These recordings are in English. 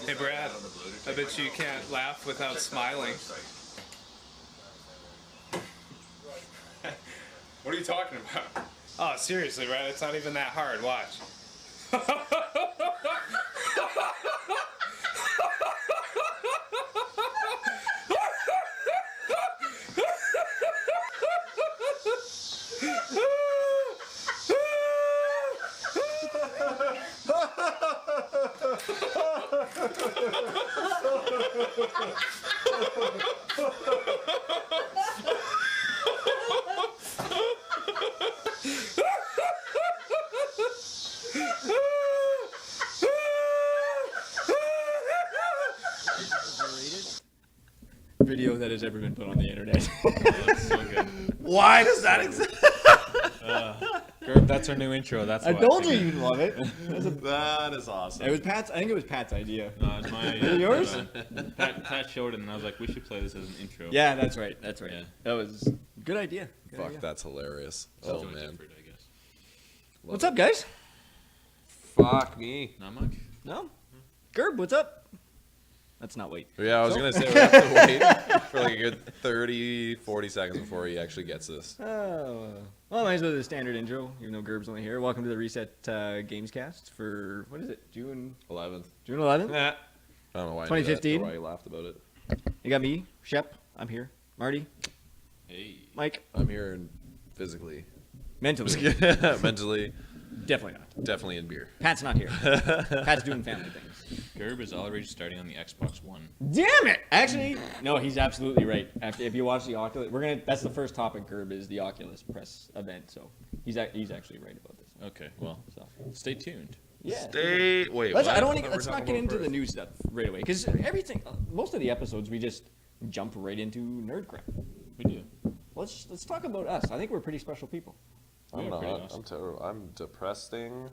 Hey Brad, I bet you can't laugh without smiling. What are you talking about? Oh, seriously, Brad, it's not even that hard. Watch. Video that has ever been put on the internet. That's so good. Why does that exist? Gerb, that's our new intro. That's I why. told you you'd love it. That is awesome. It was Pat's. I think it was Pat's idea. No, it's my Is it yours? Pat showed it, and I was like, we should play this as an intro. Yeah, that's right. That's right. Yeah. That was good idea. Good Fuck, idea. that's hilarious. So Oh, man. different, I guess. What's up, guys? Fuck me. Not much. No, Gerb, what's up? That's not wait. Yeah, I was going to say we have to wait for like a good 30, 40 seconds before he actually gets this. Oh, well, might as well do the standard intro, even though Gerb's only here. Welcome to the Reset Gamescast for, what is it, June 11th. 11th? I don't know why 2015? why you laughed about it. You got me, Shep, I'm here. Marty, Hey. Mike, I'm here and physically. mentally, Mentally, definitely not. definitely in beer. Pat's not here. Pat's doing family things. Gerb is already starting on the Xbox One. Damn it! Actually, no, he's absolutely right. If you watch the Oculus, that's the first topic, Gerb, is the Oculus press event. So he's actually right about this. Okay, well, So stay tuned. yeah. Wait, Let's, what? I don't want thought to. we Let's were not talking get about into the first. news stuff right away, because everything, most of the episodes, we just jump right into nerd crap. We do. Let's talk about us. I think we're pretty special people. I'm Yeah, not. pretty awesome. I'm terrible. I'm depressing.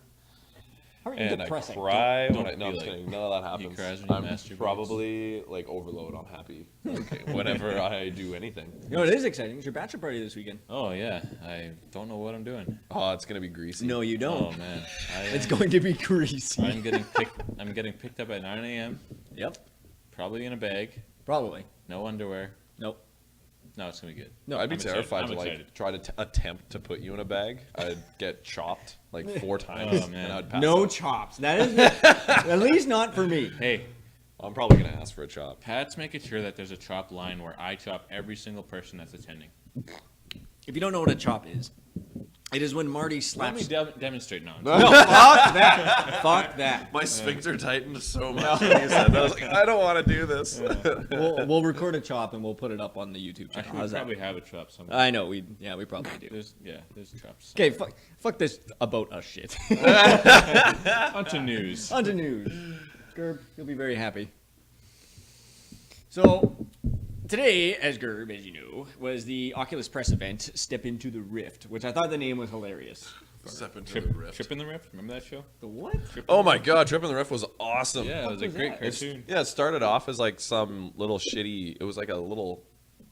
How are you And depressing? I cry Don't when I. No, be I'm just like- kidding. None of that he happens. cries when he I'm masturbates. probably like overload on happy. Okay, whenever I do anything. You know, it is exciting. It's your bachelor party this weekend. Oh, yeah. I don't know what I'm doing. Oh, it's gonna be greasy. No, you don't. Oh, man. It's going to be greasy. I'm getting picked up at 9 a.m. Yep. Probably in a bag. Probably. No underwear. Nope. No, it's gonna be good. No, I'd be I'm excited. terrified I'm to like excited. try to attempt to put you in a bag. I'd get chopped like 4 times, Oh, man. and I'd pass No out. chops. That is at least not for me. Hey, I'm probably gonna ask for a chop. Pat's making sure that there's a chop line where I chop every single person that's attending. If you don't know what a chop is, it is when Marty Let slaps. me demonstrate now. No, fuck that. Fuck that. My sphincter tightened so much when you said that. I was like, I don't want to do this. We'll record a chop and we'll put it up on the YouTube channel. Actually, we How's that? probably have a chop somewhere. I know we probably do. There's chops. Okay, fuck this about us shit. On to news. On to news. Gerb, you'll be very happy. So, today, as Gerb, as you know, was the Oculus Press event, Step Into the Rift, which I thought the name was hilarious. Step into the rift. Trip in the Rift? Remember that show? The what? Oh my god, Trip in the Rift was awesome. Yeah, it was a was great that? cartoon. Yeah, it started off as like some little shitty. It was like a little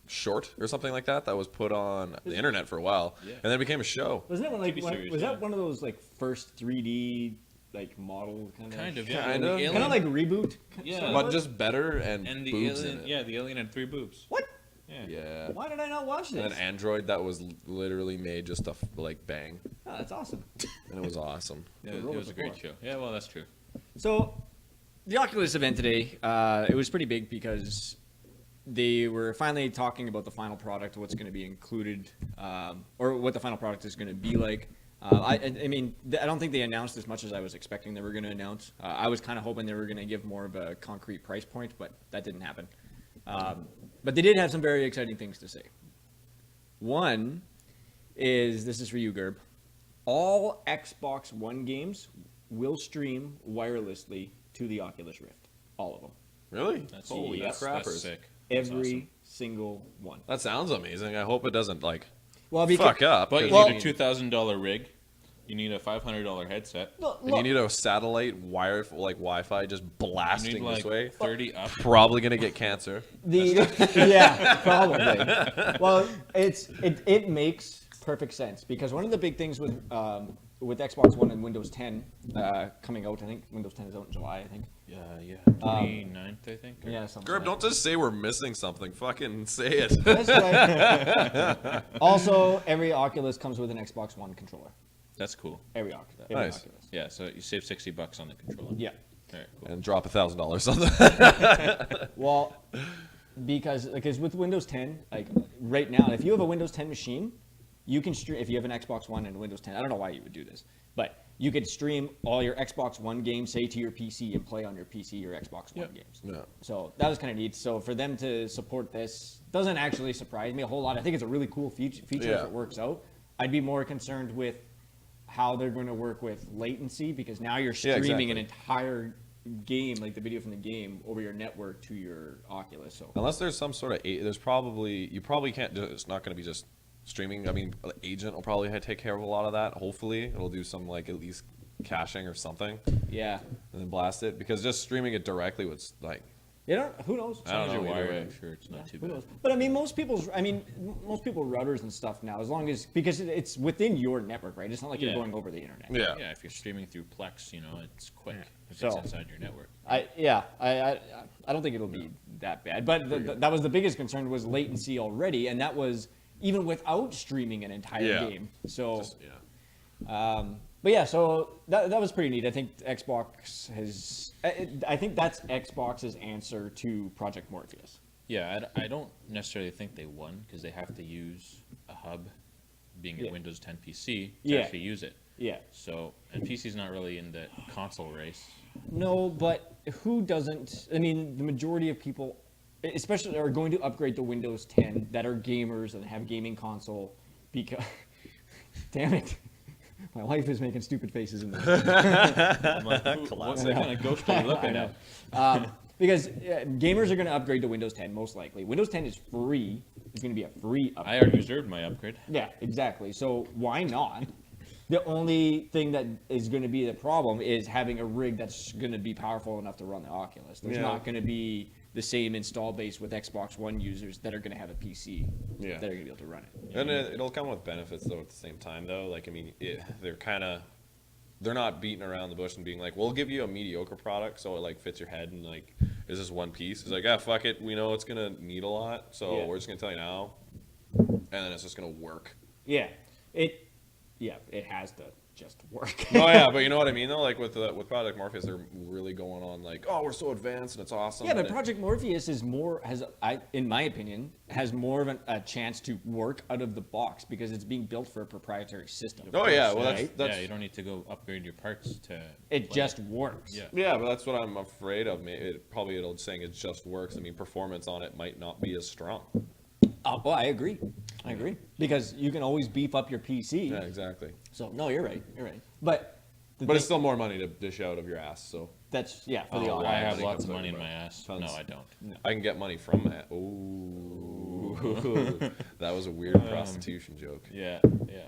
short or something like that was put on the internet for a while, Yeah. and then it became a show. Wasn't it one, like TV one, series, was yeah. that one of those like first 3D like model Kind of, shit? yeah. Kinda. The alien, Kind of like reboot. Yeah. sort of But was? just better and and the boobs alien. in it. Yeah, the alien had 3 boobs. What? Yeah. Yeah. Why did I not watch And this? an android that was literally made just to like bang, Oh, that's awesome. and it was awesome. Yeah, The it role was a great before. show. Yeah, well, that's true. So, the Oculus event today, it was pretty big because they were finally talking about the final product, what's going to be included, or what the final product is going to be like. I mean, I don't think they announced as much as I was expecting they were going to announce. I was kind of hoping they were going to give more of a concrete price point, but that didn't happen. But they did have some very exciting things to say. One is, this is for you, Gerb. All Xbox One games will stream wirelessly to the Oculus Rift. All of them. Really? That's Holy that's crappers. sick. That's Every awesome. single one. That sounds amazing. I hope it doesn't like Well, fuck up. But you 'cause need a $2,000 rig. You need a $500 headset. and you need a satellite wire like Wi-Fi just You blasting need like this way. 30 up. Probably gonna get cancer. Yeah, probably. Well, it makes perfect sense because one of the big things with with Xbox One and Windows 10 coming out. I think Windows 10 is out in July. I think. Yeah, 29th, I think. Or- Yeah, something. Gerb, like don't just say we're missing something. Fucking say it. that. That's right. Also, every Oculus comes with an Xbox One controller. That's cool. Every Oculus. Nice. Yeah, so you save $60 on the controller. Yeah. All right, cool. And drop $1,000 on that. Well, because with Windows 10, like right now, if you have a Windows 10 machine, you can stream. If you have an Xbox One and Windows 10, I don't know why you would do this, but you could stream all your Xbox One games, say, to your PC and play on your PC your Xbox One games. Yeah. So that was kind of neat. So for them to support this doesn't actually surprise me a whole lot. I think it's a really cool feature if it works out. I'd be more concerned with how they're going to work with latency, because now you're streaming an entire game, like the video from the game, over your network to your Oculus. So Unless there's some sort of, you probably can't do it. It's not going to be just streaming. I mean, agent will probably take care of a lot of that. Hopefully it'll do some like at least caching or something, yeah, and then blast it, because just streaming it directly would like, who knows? As long as you're either wired, way. I'm sure it's not too Who bad. knows? But I mean, most people routers and stuff now, as long as, because it's within your network, right? It's not like you're Yeah. going over the internet. yeah. Yeah, if you're streaming through Plex, it's quick if So- it's inside your network. I don't think it'll be that bad. But that was the biggest concern, was latency already, and that was even without streaming an entire Yeah. game. So. Just, yeah. But yeah, so that was pretty neat. I think Xbox has. I think that's Xbox's answer to Project Morpheus. Yeah, I don't necessarily think they won, because they have to use a hub, being a Yeah. Windows 10 PC, to Yeah. actually use it. Yeah. So, and PC's not really in the console race. No, but who doesn't? I mean, the majority of people, especially, are going to upgrade to Windows 10 that are gamers and have gaming console, because. Damn it. My wife is making stupid faces in there. What's that kind of ghost are you looking at? Because gamers are going to upgrade to Windows 10 most likely. Windows 10 is free. It's going to be a free upgrade. I already reserved my upgrade. Yeah, exactly. So why not? The only thing that is going to be the problem is having a rig that's going to be powerful enough to run the Oculus. There's not going to be the same install base with Xbox One users that are going to have a PC Yeah. that are going to be able to run it. And it'll come with benefits though at the same time though. Like, I mean, they're not beating around the bush and being like, we'll give you a mediocre product so it like fits your head and like is this one piece. It's like, fuck it, we know it's gonna need a lot, so Yeah. we're just gonna tell you now, and then it's just gonna work. Yeah, it has to just work. Oh yeah, but you know what I mean though. Like with Project Morpheus, they're really going on like, oh, we're so advanced and it's awesome. Yeah, but and Project Morpheus in my opinion, has more of a chance to work out of the box because it's being built for a proprietary system. Oh yeah, well right? that's Yeah, you don't need to go upgrade your parts to. It play just works. Yeah. yeah, but that's what I'm afraid of. It'll saying it just works. I mean, performance on it might not be as strong. Oh, I agree. Because you can always beef up your PC. Yeah, exactly. So no, you're right. But But it's still more money to dish out of your ass, so that's for the Oh, audio. I have think lots of that's money in over. my ass. Tons. No, I don't. I can get money from that. Ooh, that was a weird prostitution joke. Yeah,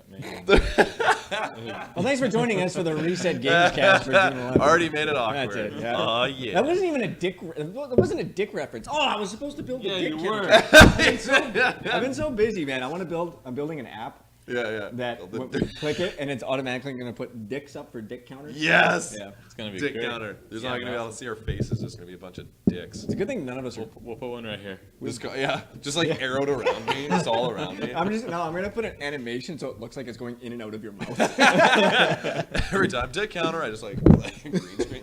maybe. Well, thanks for joining us for the Reset Games Cast for June 11th. Already made it awkward. That's it. Yeah. Oh yeah. That wasn't even a dick. That wasn't a dick reference. Oh, I was supposed to build the dick. you character. were. I've been so busy, man. I'm building an app Yeah. that when we click it and it's automatically going to put dicks up for dick counters. Yes. Yeah. It's gonna be Dick great. counter. There's Yeah, not gonna be no. able to see our faces. There's just gonna be a bunch of dicks. It's a good thing none of us are. We'll put one right here. Just like arrowed around me, just all around me. I'm gonna put an animation so it looks like it's going in and out of your mouth. Every time dick counter, I just like green screen.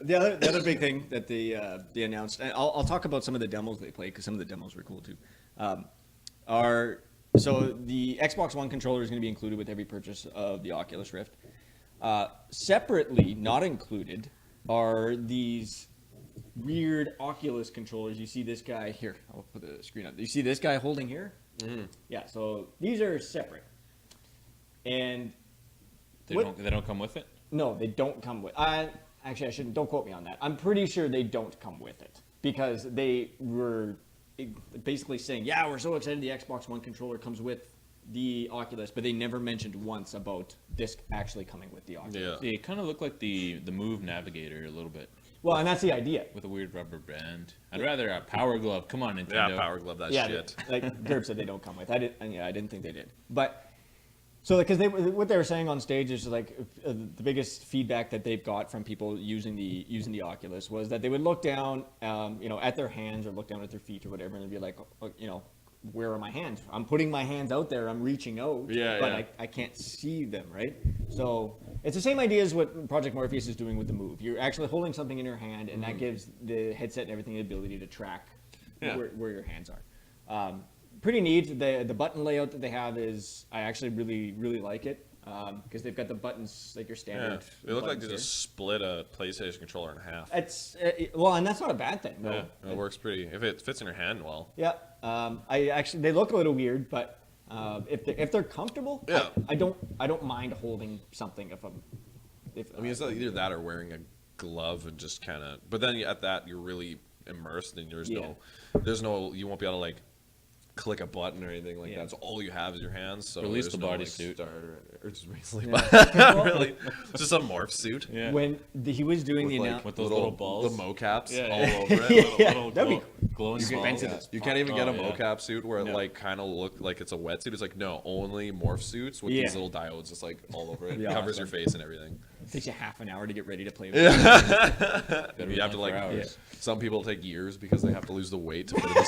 The other big thing that they announced, and I'll talk about some of the demos they played because some of the demos were cool too. So the Xbox One controller is going to be included with every purchase of the Oculus Rift. Separately, not included, are these weird Oculus controllers. You see this guy here. I'll put the screen up. You see this guy holding here? Mm-hmm. Yeah. So these are separate, and They What- don't come with it. no, they don't come with. Actually, I shouldn't. Don't quote me on that. I'm pretty sure they don't come with it because they were basically saying, "Yeah, we're so excited the Xbox One controller comes with the Oculus," but they never mentioned once about this actually coming with the Oculus. Yeah. They kind of look like the Move Navigator a little bit, Well, and that's the idea. with a weird rubber band. I'd rather a Power Glove. Come on, Yeah, Nintendo. power glove that Yeah, shit. like Derb said, they don't come with. I didn't think they did, but So, because what they were saying on stage is like the biggest feedback that they've got from people using the Oculus was that they would look down, at their hands or look down at their feet or whatever, and they'd be like, where are my hands? I'm putting my hands out there. I'm reaching out, but I can't see them, right? So it's the same idea as what Project Morpheus is doing with the Move. You're actually holding something in your hand, and that gives the headset and everything the ability to track where your hands are. Pretty neat. The button layout that they have is, I actually really, really like it, because they've got the buttons like your standard. They look like they just split a PlayStation controller in half. It's and that's not a bad thing. No. Yeah, it works pretty. If it fits in your hand well. Yeah. They look a little weird, but if they're comfortable, yeah. I don't mind holding something It's not either that or wearing a glove and just kind of. But then at that you're really immersed and there's no you won't be able to like click a button or anything like that. So all you have is your hands. So release the no, bodysuit, or just basically really just a morph suit. Yeah. When he was doing the announcement with those little balls, the mocaps Yeah. all over it. little that'd be glowing expensive balls. as You can't even get a Oh, yeah. mocap suit where it like kind of look like it's a wetsuit. It's like no, only morph suits with these little diodes just like all over it. Yeah, Covers awesome. your face and everything. It takes you half an hour to get ready to play. You be have to on like. for hours. Some people take years because they have to lose the weight to fit in the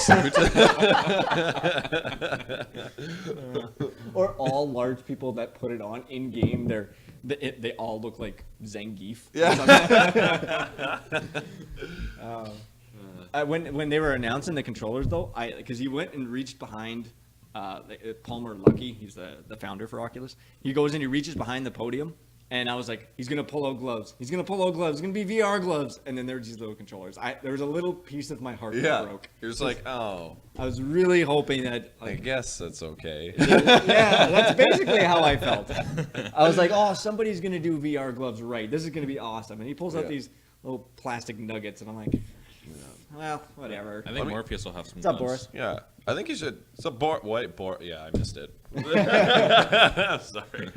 suit. Or all large people that put it on in game, they all look like Zangief. When they were announcing the controllers though, because he went and reached behind Palmer Luckey, he's the founder for Oculus. He goes and he reaches behind the podium. And I was like, he's gonna pull out gloves. He's gonna pull out gloves. It's gonna be VR gloves. And then there were these little controllers. There was a little piece of my heart that broke. You're just like, oh, I was really hoping that. I guess that's okay. Yeah, that's basically how I felt. I was like, oh, somebody's gonna do VR gloves right. This is gonna be awesome. And he pulls out these little plastic nuggets, and I'm like, well, whatever. I think Morpheus will have some. What's up, gloves. Boris? Yeah, I think you should. So, yeah, I missed it. Sorry.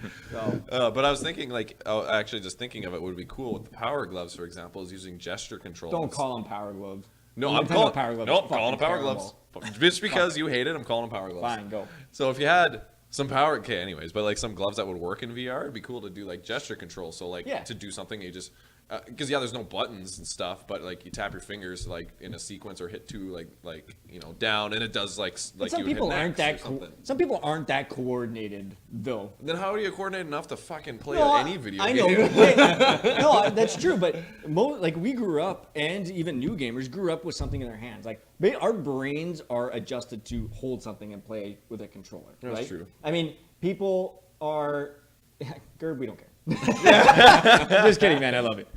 But I was thinking, actually just thinking of it would be cool with the power gloves, for example, is using gesture controls. Don't call them power gloves. No, The I'm Nintendo calling power gloves. Nope, are calling them fucking power terrible. gloves. Just because you hate it, I'm calling them power gloves. Fine, go. So if you had some power, anyways, but like some gloves that would work in VR, it'd be cool to do like gesture control. So to do something, you just because there's no buttons and stuff, but like you tap your fingers like in a sequence or hit two down, and it does like Some you would people hit aren't X or that. something. Some people aren't that coordinated, though. Then how do you coordinate enough to fucking play No, any video I game? know. No, that's true. But we grew up, and even new gamers grew up with something in their hands. Like our brains are adjusted to hold something and play with a controller. That's right? true. I mean, people are. Gerb, we don't care. Just kidding, man. I love it.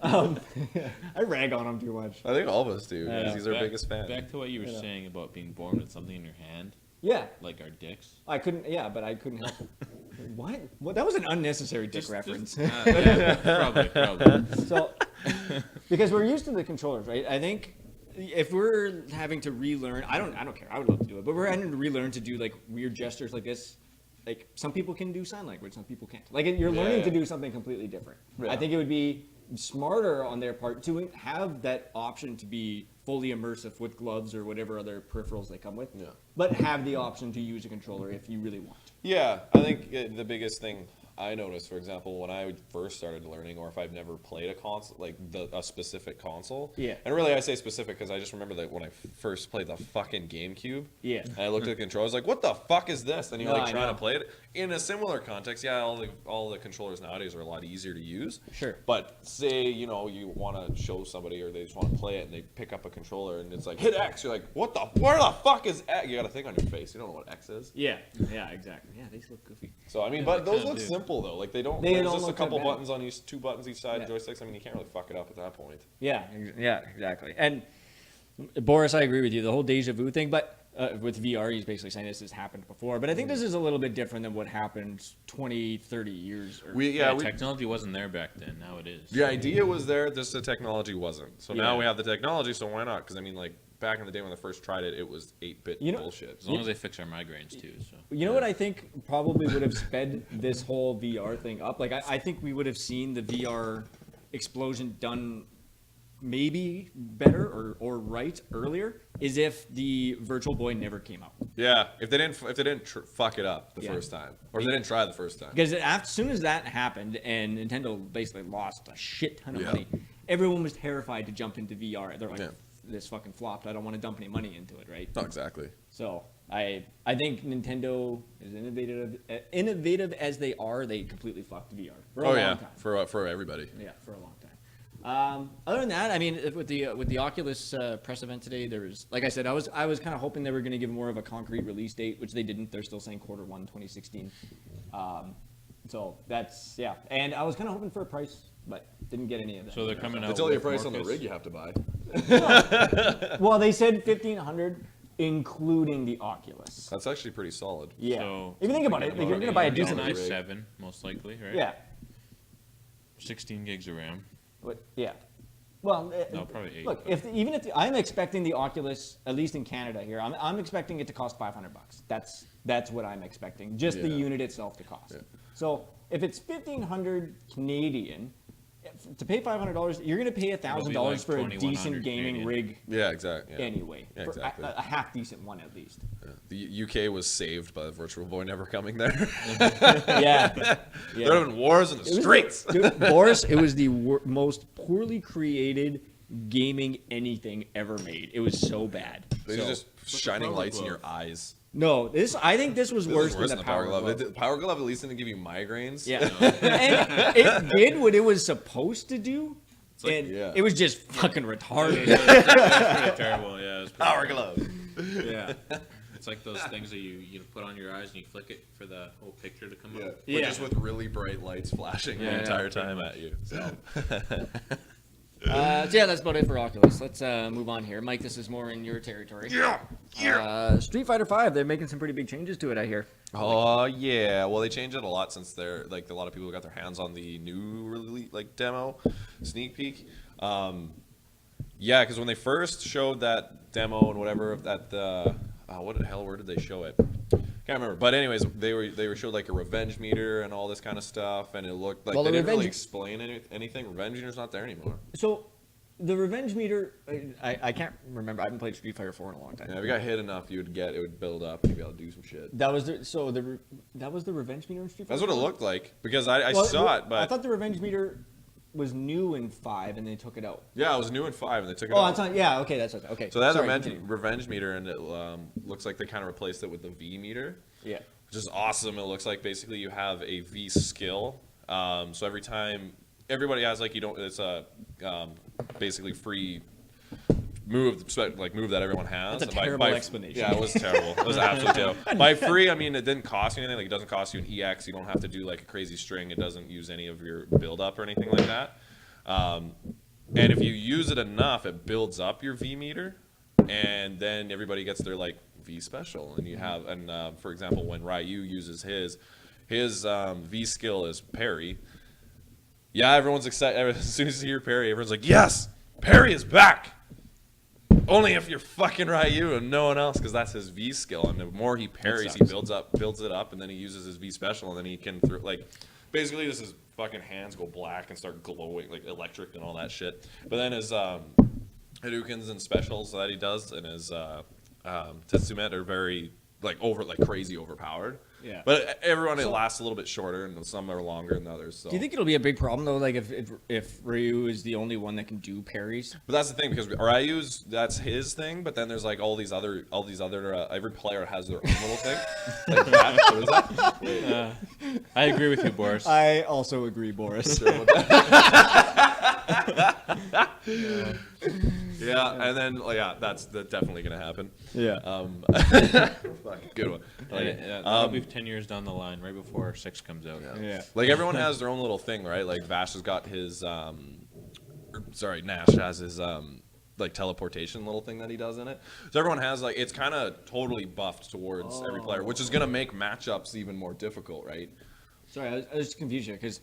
I rag on him too much. I think all of us do. Yeah. Because he's our biggest fan. Back to what you were saying about being born with something in your hand, Yeah, like our dicks. I couldn't. Yeah, but I couldn't help it. What? That was an unnecessary dick reference. Probably. So, because we're used to the controllers, right? I think if we're having to relearn, I don't care. I would love to do it, but we're having to relearn to do like weird gestures like this. Like some people can do sign language, some people can't. Like you're learning to do something completely different. Yeah. I think it would be smarter on their part to have that option to be fully immersive with gloves or whatever other peripherals they come with. Yeah. But have the option to use a controller if you really want. Yeah, I think the biggest thing I noticed, for example, when I first started learning, or if I've never played a console, like a specific console. Yeah. And really, I say specific because I just remember that when I first played the fucking GameCube. Yeah. And I looked at the controller, I was like, "What the fuck is this?" And you're No, like I trying know. to play it in a similar context. Yeah, all the controllers nowadays are a lot easier to use. Sure. But say you want to show somebody, or they just want to play it, and they pick up a controller, and it's like hit X. You're like, "What the? Where the fuck is X?" You got to think on your face. You don't know what X is. Yeah. Yeah. Exactly. Yeah, these look goofy. So I mean, Yeah, but they those kinda look do. simple though. Like they don't. They There's don't just a look couple that bad. buttons on each, two buttons each side Yeah. joysticks. I mean, you can't really fuck it up at that point. Yeah, exactly. And Boris, I agree with you. The whole deja vu thing, but with VR, he's basically saying this has happened before. But I think this is a little bit different than what happened 20, 30 years. Technology wasn't there back then. Now it is. The idea was there, just the technology wasn't. So now Yeah. we have the technology, so why not? Because I mean, like back in the day when I first tried it, it was 8-bit bullshit. As long as they fix our migraines too. So. You know what I think probably would have sped this whole VR thing up? Like, I think we would have seen the VR explosion done maybe better or right earlier is if the Virtual Boy never came out. Yeah, if they didn't fuck it up the Yeah. first time, or if they didn't try the first time. Because as soon as that happened, and Nintendo basically lost a shit ton of money, everyone was terrified to jump into VR. They're like, this fucking flopped. I don't want to dump any money into it, right? Not exactly. So I think Nintendo, as innovative as they are, they completely fucked VR for a long time. for everybody. Yeah, for a long time. Other than that, I mean, with the Oculus press event today, there was, like I said, I was kind of hoping they were going to give more of a concrete release date, which they didn't. They're still saying Q1 2016. So that's and I was kind of hoping for a price, but didn't get any of that. So they're coming out. They tell you a with price on the Morpheus. rig you have to buy. Well, they said 1,500, including the Oculus. That's actually pretty solid. Yeah. So- If you think about it, you're going to buy a It's decent an rig. i7, most likely, right? Yeah. 16 gigs of RAM. Yeah. Well, No, probably 8. look, I'm expecting the Oculus, at least in Canada here, I'm expecting it to cost $500. That's what I'm expecting, just the Yeah. unit itself to cost. Yeah. So if it's 1,500 Canadian, to pay $500, you're going to pay $1,000 like for a 2,100 decent gaming Canadian. rig Yeah, exactly. Yeah. anyway. Yeah, For exactly. a half decent one at least. Yeah. The UK was saved by the Virtual Boy never coming there. Yeah. There would have been wars in the streets. Dude, Boris, it was the most poorly created gaming anything ever made. It was so bad. They're So- just shining Power lights in Glove. your eyes. No, I think this was This worse is than the Power Glove. The Power Glove at least didn't give you migraines. Yeah, and it did what it was supposed to do, like- and Yeah. it was just fucking retarded. Pretty terrible, yeah. It was pretty Power terrible. Glove. Yeah, It's like those things that you put on your eyes and you flick it for the whole picture to come Yeah. up. But Yeah. just with really bright lights flashing Yeah, the entire pretty time much. at you. So. so yeah, that's about it for Oculus. Let's move on here, Mike. This is more in your territory. Yeah. Street Fighter V. They're making some pretty big changes to it, I hear. Oh yeah, well they changed it a lot since they're like a lot of people got their hands on the new release demo sneak peek. Yeah, because when they first showed that demo and whatever of that what the hell, where did they show it? Can't remember. But anyways, they were showed like a revenge meter and all this kind of stuff, and it looked like Well, they the didn't really revenge- explain anything. Revenge meter's not there anymore. So, the revenge meter, I can't remember. I haven't played Street Fighter 4 in a long time. Yeah, if you got hit enough, it would build up, and you'd be able to do some shit. That was that was the revenge meter in Street Fighter. That's what it 4? looked like because I Well, saw it, but I thought the revenge meter was new in 5, and they took it out. yeah, it was new in 5, and they took it Oh, out. I'm talking. Yeah, okay, that's okay. Okay. So that's Sorry, a continue. revenge meter, and it looks like they kind of replaced it with the V meter, Yeah. which is awesome. It looks like basically you have a V skill. So every time everybody has it's a basically free move that everyone has. That's a And terrible explanation. Yeah, it was terrible. It was absolutely terrible. By free, I mean it didn't cost you anything. Like it doesn't cost you an EX. You don't have to do like a crazy string. It doesn't use any of your build up or anything like that. And if you use it enough, it builds up your V meter, and then everybody gets their like V special. And you have, for example, when Ryu uses his V skill is parry. Yeah, everyone's excited. As soon as you hear parry, everyone's like, "Yes, parry is back." Only if you're fucking Ryu and no one else, because that's his V skill. And the more he parries, he builds it up, and then he uses his V special, and then he can basically this is fucking hands go black and start glowing like electric and all that shit. But then his Hadoukens and specials that he does and his Tetsumet are very crazy overpowered. Yeah. But everyone, it lasts a little bit shorter, and some are longer than others. So. Do you think it'll be a big problem though? Like if Ryu is the only one that can do parries? But that's the thing, because Ryu's that's his thing, but then there's like all these other every player has their own little thing. Like that. What is that? Wait. I agree with you, Boris. I also agree, Boris. Yeah, and then that's definitely gonna happen. Yeah. Good one. That'll be 10 years down the line, right before 6 comes out. Yeah. Like everyone has their own little thing, right? Like Vash has got his Nash has his like teleportation little thing that he does in it. So everyone has it's kind of totally buffed towards every player, which is gonna make matchups even more difficult, right? Sorry, I was confused here because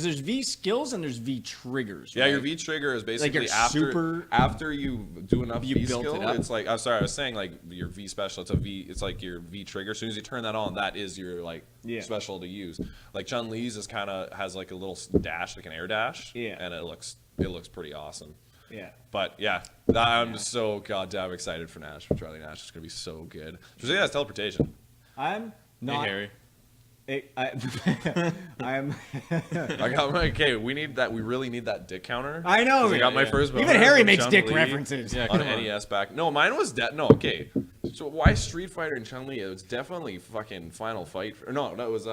there's V skills and there's V triggers. Yeah, right? your V trigger is basically your after super- you do enough You V built skill. it up? It's like I was saying like your V special. It's like your V trigger. As soon as you turn that on, that is your special to use. Like Chun-Li's has like a little dash, like an air dash. Yeah. And it looks pretty awesome. Yeah. But yeah, I'm just so goddamn excited for Nash, for Charlie Nash. It's gonna be so good. Especially has teleportation. I'm not. Hey, Harry. I'm. I got my okay. We need that. We really need that dick counter. I know. 'Cause I got my yeah. first. Even bonus Harry from makes dick Chun-Li references. Yeah, on come on. NES back. No, mine was no. Okay, so why Street Fighter and Chun Li? It was definitely fucking Final Fight. No, that was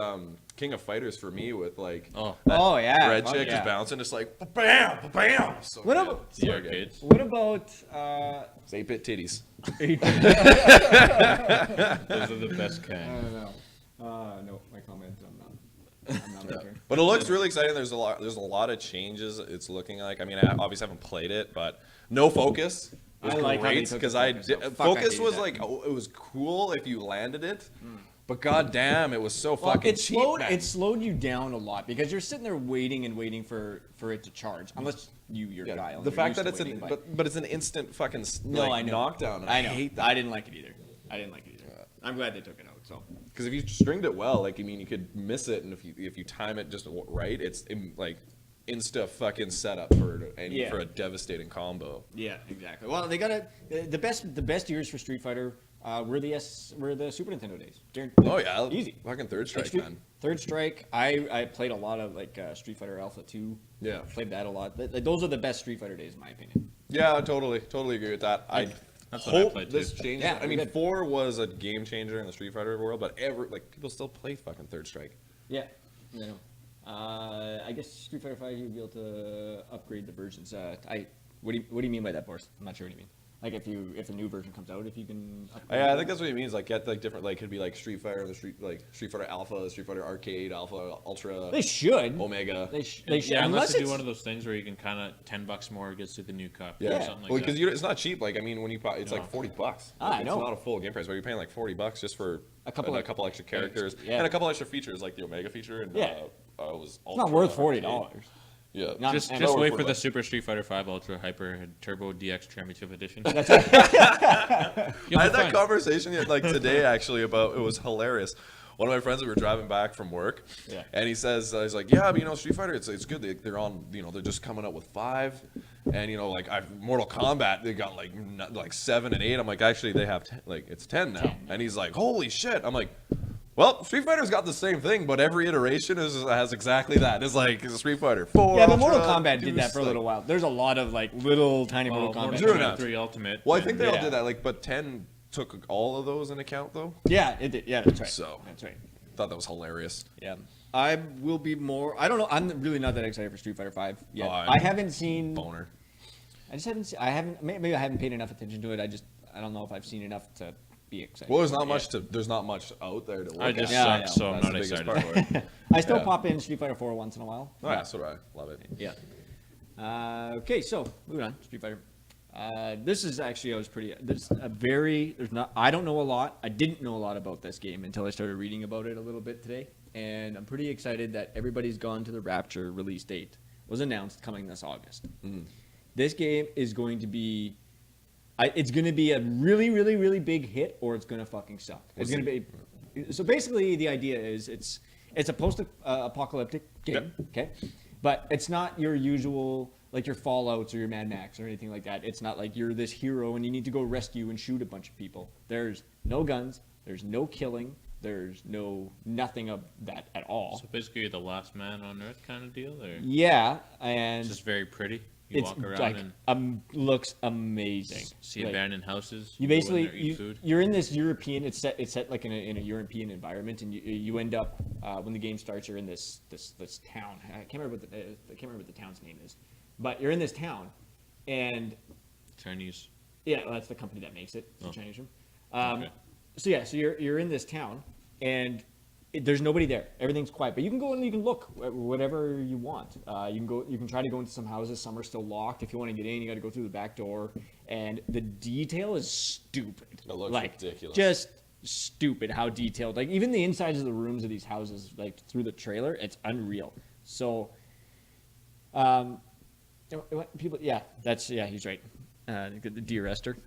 King of Fighters for me with like. Oh. that Oh, yeah, red fuck chick yeah. just bouncing, just like bam, bam. So What good. about- The So good. arcades. What about? It's 8-bit titties. Those are the best I kind. don't know. No, my comment. I'm not Yeah. making. But it looks really exciting. There's a lot of changes. It's looking like. I mean, I obviously haven't played it, but no focus. It was I like how they great took because the I focus did, out. Fuck, I focus hated was that. like it was cool if you landed it, but goddamn, it was so fucking it cheap. slowed. man. It slowed you down a lot because you're sitting there waiting and waiting for it to charge. Unless you're Yeah, guy. the fact that it's an but it's an instant fucking no, like, I know. knockdown. And I know. hate that. I didn't like it either. I'm glad they took it out. So. Because if you stringed it well, like I mean, you could miss it, and if you time it just right, it's like insta fucking setup for for a devastating combo. Yeah, exactly. Well, they got the best years for Street Fighter were the Super Nintendo days. Oh yeah, easy. fucking Third Strike, Like man. Third Strike. I played a lot of like Street Fighter Alpha 2. Yeah. Played that a lot. Those are the best Street Fighter days in my opinion. Yeah, totally agree with that. I That's what I hope played, this too. changes. Yeah, I mean, good. 4 was a game changer in the Street Fighter world, but people still play fucking Third Strike. Yeah. I know. I guess Street Fighter 5 you'll be able to upgrade the versions. What do you mean by that, Boris? I'm not sure what you mean. Like if a new version comes out, if you can. Upgrade Yeah, I it? think that's what he means. Like get like different, like could be like Street Fighter, Street Fighter Alpha, Street Fighter Arcade, Alpha, Ultra, They should. Omega. They should. Yeah, unless they do it's- one of those things where you can kind of $10 more gets you the new cup Yeah, or something like well, that. because it's not cheap. Like I mean, when you buy, it's No. like $40. I Like, know. It's not a full game price, but you're paying like $40 just for A couple a of- couple extra characters yeah. and a couple extra features, like the Omega feature. And Yeah. was It's not worth $40. Yeah, Not- just and- just Lower wait for $40. the Super Street Fighter 5 Ultra Hyper Turbo DX Championship Edition. That's right. You'll I be had that fine. conversation like today actually about it was hilarious. One of my friends, we were driving back from work, Yeah. and he says, he's like, yeah, but Street Fighter, it's good. They're on, they're just coming up with 5, and like Mortal Kombat, they got like 7 and 8. I'm like, actually, they have 10, like it's 10 now, and he's like, holy shit. I'm like, well, Street Fighter's got the same thing, but every iteration has exactly that. It's like Street Fighter 4. Yeah, but Mortal Ultra, Kombat did that for a little while. There's a lot of like little tiny Well, Mortal Kombat. True Mortal enough. Kombat 3 Ultimate. Well, I think they all Yeah. did that. Like, but 10 took all of those in account though. Yeah, it did. Yeah, that's right. So- That's right. Thought that was hilarious. Yeah. I will be more. I don't know. I'm really not that excited for Street Fighter 5 yet. Oh, I haven't seen. Boner. I just haven't. I haven't. Maybe I haven't paid enough attention to it. I don't know if I've seen enough to be excited. Well, there's for not it much yet. to. There's not much out there to look I just at. Yeah, I suck, know. so I'm That's not the biggest excited part. for it. I still Yeah. pop in Street Fighter 4 once in a while. Oh yeah, so do I. Love it. Yeah. Okay, so moving on, Street Fighter. This is actually I don't know a lot. I didn't know a lot about this game until I started reading about it a little bit today, and I'm pretty excited that Everybody's Gone to the Rapture release date was announced coming this August. This game is going to be. It's going to be a really, really, really big hit, or it's going to fucking suck. It's going to be. So basically, the idea is it's a post-apocalyptic game, okay? But it's not your usual like your Fallouts or your Mad Max or anything like that. It's not like you're this hero and you need to go rescue and shoot a bunch of people. There's no guns. There's no killing. There's nothing of that at all. So basically, you're the last man on Earth kind of deal, or Yeah, and it's just very pretty. You it's walk around like and looks amazing. see Like, abandoned houses. You go in basically there, eat food. you're in this European. It's set like in a European environment, and you end up when the game starts. You're in this town. I can't remember what the town's name is, but you're in this town, and Chinese. yeah, well, that's the company that makes it. It's a Oh. Chinese room. Okay. So you're in this town, and there's nobody there. Everything's quiet, but you can go and you can look at whatever you want. You can try to go into some houses. Some are still locked. If you want to get in, you got to go through the back door. And the detail is stupid. It looks like, ridiculous. Just stupid how detailed. Like even the insides of the rooms of these houses, like through the trailer, it's unreal. So, people, yeah, he's right. The deer Esther.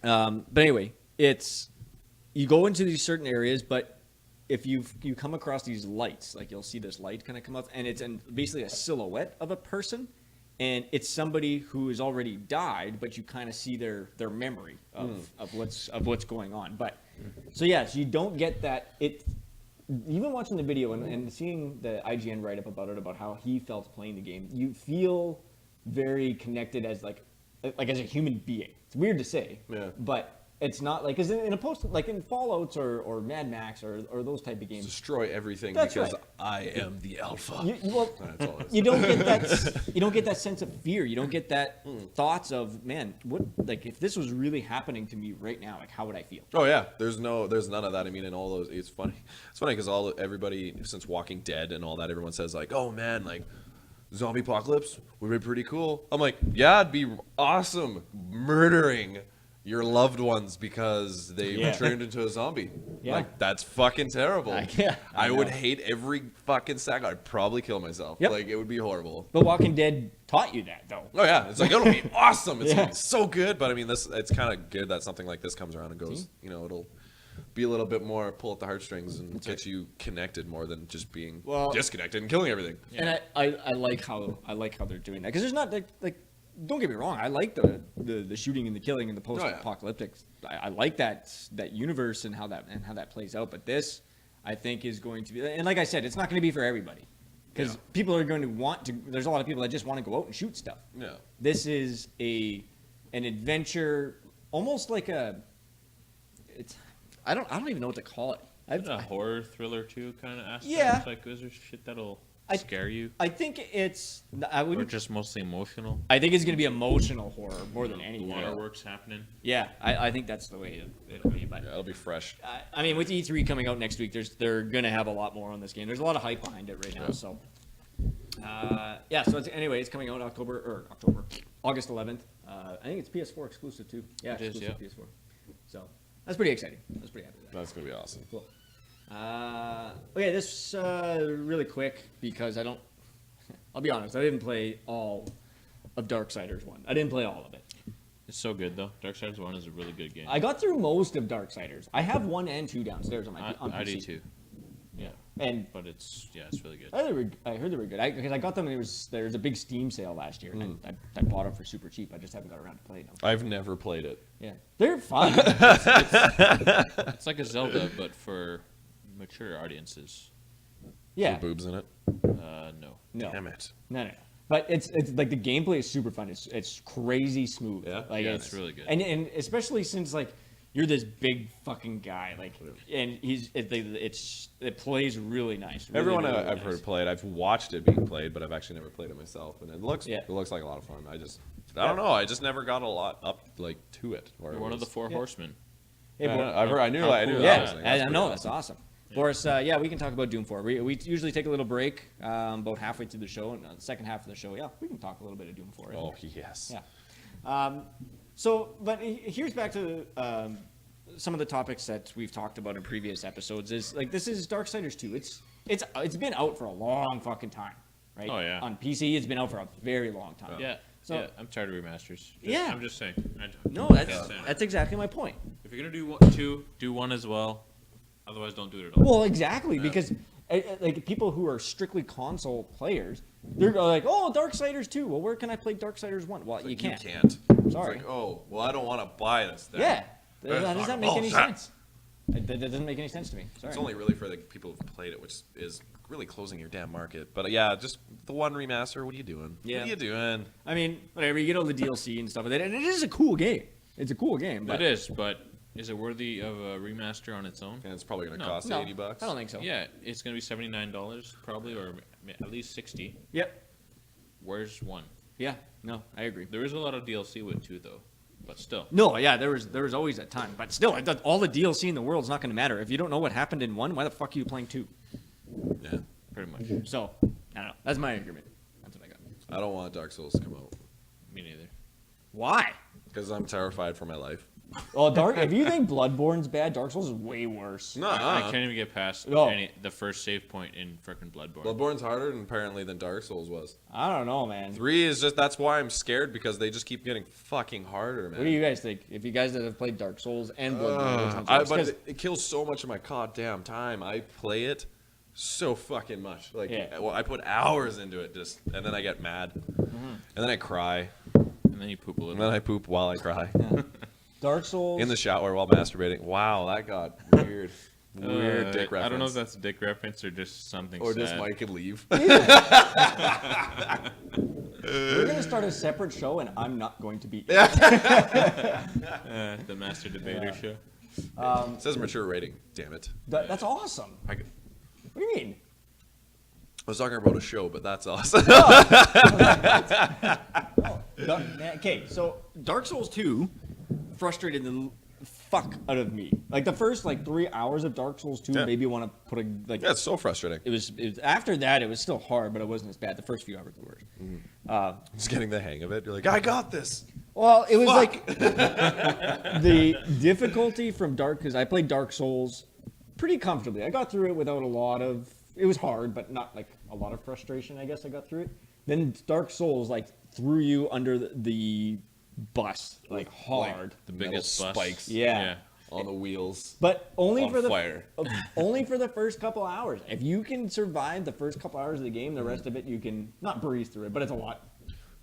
But anyway, you go into these certain areas, but if you come across these lights, like you'll see this light kind of come up, and it's basically a silhouette of a person, and it's somebody who has already died, but you kind of see their memory of what's going on. But so you don't get that. Even watching the video and seeing the IGN write up about it, about how he felt playing the game, you feel very connected as like as a human being. It's weird to say, but it's not like, because in a post, like in Fallouts or Mad Max or those type of games, Destroy everything That's because right. I am the alpha. That's all it is. You don't get that. You don't get that sense of fear. You don't get that thoughts of, man, what, like, if this was really happening to me right now, like, how would I feel? Oh yeah, there's none of that. I mean, in all those, it's funny because everybody since Walking Dead and all that, everyone says like, oh man, like zombie apocalypse would be pretty cool. I'm like, yeah, it'd be awesome murdering your loved ones because they turned into a zombie. Yeah. Like, that's fucking terrible. I would know. hate every fucking second. I'd probably kill myself. Yep. Like, it would be horrible. But Walking Dead taught you that, though. Oh yeah, it's like, it'll be awesome. It's gonna be so good. But I mean, it's kind of good that something like this comes around and goes. You know, it'll be a little bit more pull at the heartstrings and get you connected more than just being disconnected and killing everything. And I like how they're doing that, because there's not like don't get me wrong, I like the shooting and the killing and the post-apocalyptic. I like that universe and how that plays out. But this, I think, is going to be, and like I said, it's not going to be for everybody, because people are going to want to. There's a lot of people that just want to go out and shoot stuff. Yeah. This is an adventure, almost like it's. I don't even know what to call it. A horror thriller too, kind of aspect. Yeah. Like, is there shit that'll scare you? I think it's. Or just mostly emotional. I think it's going to be emotional horror more than anything. Waterworks happening. Yeah, I think that's the way it'll be. But It'll be fresh. I mean, with E3 coming out next week, they're going to have a lot more on this game. There's a lot of hype behind it right now. So, so it's coming out August 11th. I think it's PS4 exclusive too. Yeah, it is, exclusive PS4. So that's pretty exciting. I was pretty happy with that. That's gonna be awesome. Cool. Okay, this really quick, because I'll be honest, I didn't play all of Darksiders 1. I didn't play all of it. It's so good though. Darksiders 1 is a really good game. I got through most of Darksiders. I have 1 and 2 downstairs on my on PC. I do too. Yeah. But it's really good. I heard they were good. Because I got them, and there was a big Steam sale last year, and I bought them for super cheap. I just haven't got around to playing them. I've never played it. Yeah, they're fun. It's like a Zelda, but for mature audiences. Yeah. With boobs in it. No. Damn it. No. But it's like the gameplay is super fun. It's crazy smooth. Yeah? Like, Yeah, it's really good. And especially since, like, you're this big fucking guy, like, and it plays really nice. Really, Everyone really I've nice. heard play it. I've watched it being played, but I've actually never played it myself. And it looks like a lot of fun. I don't know. I just never got a lot up like to it. You're one of the 4 horsemen. Hey, I knew that. I know, that's awesome. Boris, we can talk about Doom 4. We usually take a little break about halfway through the show, and the second half of the show, we can talk a little bit of Doom 4. Oh yes. Yeah. But here's back to some of the topics that we've talked about in previous episodes. Is like, this is Darksiders 2. It's been out for a long fucking time, right? Oh, yeah. On PC, it's been out for a very long time. Yeah. So- I'm tired of remasters. I'm just saying. No, that's exactly my point. If you're gonna do 2, do 1 as well. Otherwise, don't do it at all. Well, exactly, because like people who are strictly console players, they're like, "Oh, Darksiders 2. Well, where can I play Darksiders 1?" Well, you can't. You can't. Sorry. It's like, oh, well, I don't want to buy this thing. Yeah, that doesn't make any bullshit. sense. That doesn't make any sense to me. Sorry. It's only really for the people who've played it, which is really closing your damn market. But yeah, just the 1 remaster. What are you doing? Yeah. What are you doing? I mean, whatever. You get all the DLC and stuff with it, and it is a cool game. It's a cool game. But It is, but is it worthy of a remaster on its own? And it's probably going to No. cost no, $80. I don't think so. Yeah, it's gonna be $79 probably, or at least 60. Yep. Where's 1? Yeah. No, I agree. There is a lot of DLC with 2 though, but still. No, yeah, there was always that time, but still, all the DLC in the world is not going to matter if you don't know what happened in 1. Why the fuck are you playing 2? Yeah. Pretty much. So, I don't know. That's my argument. That's what I got. I don't want Dark Souls to come out Me neither. Why? because I'm terrified for my life. Oh, if you think Bloodborne's bad, Dark Souls is way worse. No, I can't even get past No. the first save point in frickin' Bloodborne. Bloodborne's harder apparently than Dark Souls was. I don't know, man. 3 is just, that's why I'm scared, because they just keep getting fucking harder, man. What do you guys think? If you guys that have played Dark Souls and Bloodborne, which one's worse? But 'Cause- it kills so much of my goddamn time. I play it so fucking much. Like, Yeah. well, I put hours into it just, and then I get mad. and then I cry, And then you poop a and little. then I poop while I cry Dark Souls. in the shower while masturbating. Wow, that got weird. Weird dick reference. I don't know if that's a dick reference or just something or sad. just Mike could leave. We're gonna start a separate show, and I'm not going to be. The Master Debater show. It says mature rating. Damn it. That's awesome. I What do you mean? was talking about a show, but that's awesome. Okay, so Dark Souls 2 frustrated the fuck out of me. Like the first 3 hours of Dark Souls 2 Yeah. made me want to put a Yeah, it's so frustrating. It was after that it was still hard, but it wasn't as bad. The first few hours were worse. Just getting the hang of it. You're like, I got this. Well, it was Fuck. like the difficulty from because I played Dark Souls pretty comfortably. I got through it without a lot of. It was hard, but not like a lot of frustration. I guess I got through it. Then Dark Souls threw you under the bus hard. The Metal biggest bus. spikes. Yeah. On the wheels. But only On for the fire. only for the first couple hours. If you can survive the first couple hours of the game, the rest of it you can not breeze through it, but it's a lot.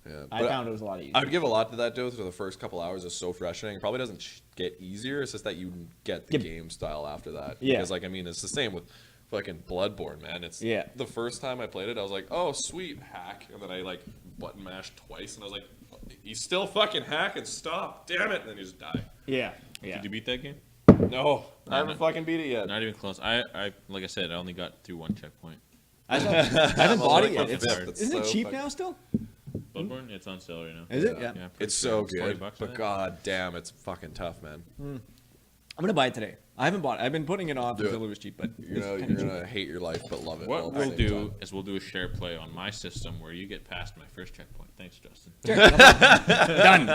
Yeah, I but found it was a lot easier. I would give a lot to that, though, for the first couple hours is so frustrating. It probably doesn't get easier. It's just that you get the Yep. game style after that. Yeah. Because, it's the same with fucking Bloodborne, man. It's the first time I played it, I was like, oh, sweet, hack. And then I, button mashed twice, and I was like, he's still fucking hacking, stop, damn it. And then you just die. Yeah. Did you beat that game? No, I haven't fucking beat it yet. Not even close. I like I said, I only got through one checkpoint. I haven't bought it yet. fucking hard. Isn't it so cheap fucking- now still? Bloodborne, it's on sale right now. Is it? Yeah. pretty It's sure so it's 40 good, bucks, I but think. god damn, it's fucking tough, man. I'm gonna buy it today. I haven't bought it. I've been putting it off Do until it. it was cheap, but You're it's gonna, kinda you're gonna hate your life, but love it. all What at the we'll same do time. is we'll do a share play on my system where you get past my first checkpoint. Thanks, Justin. cheap. Done.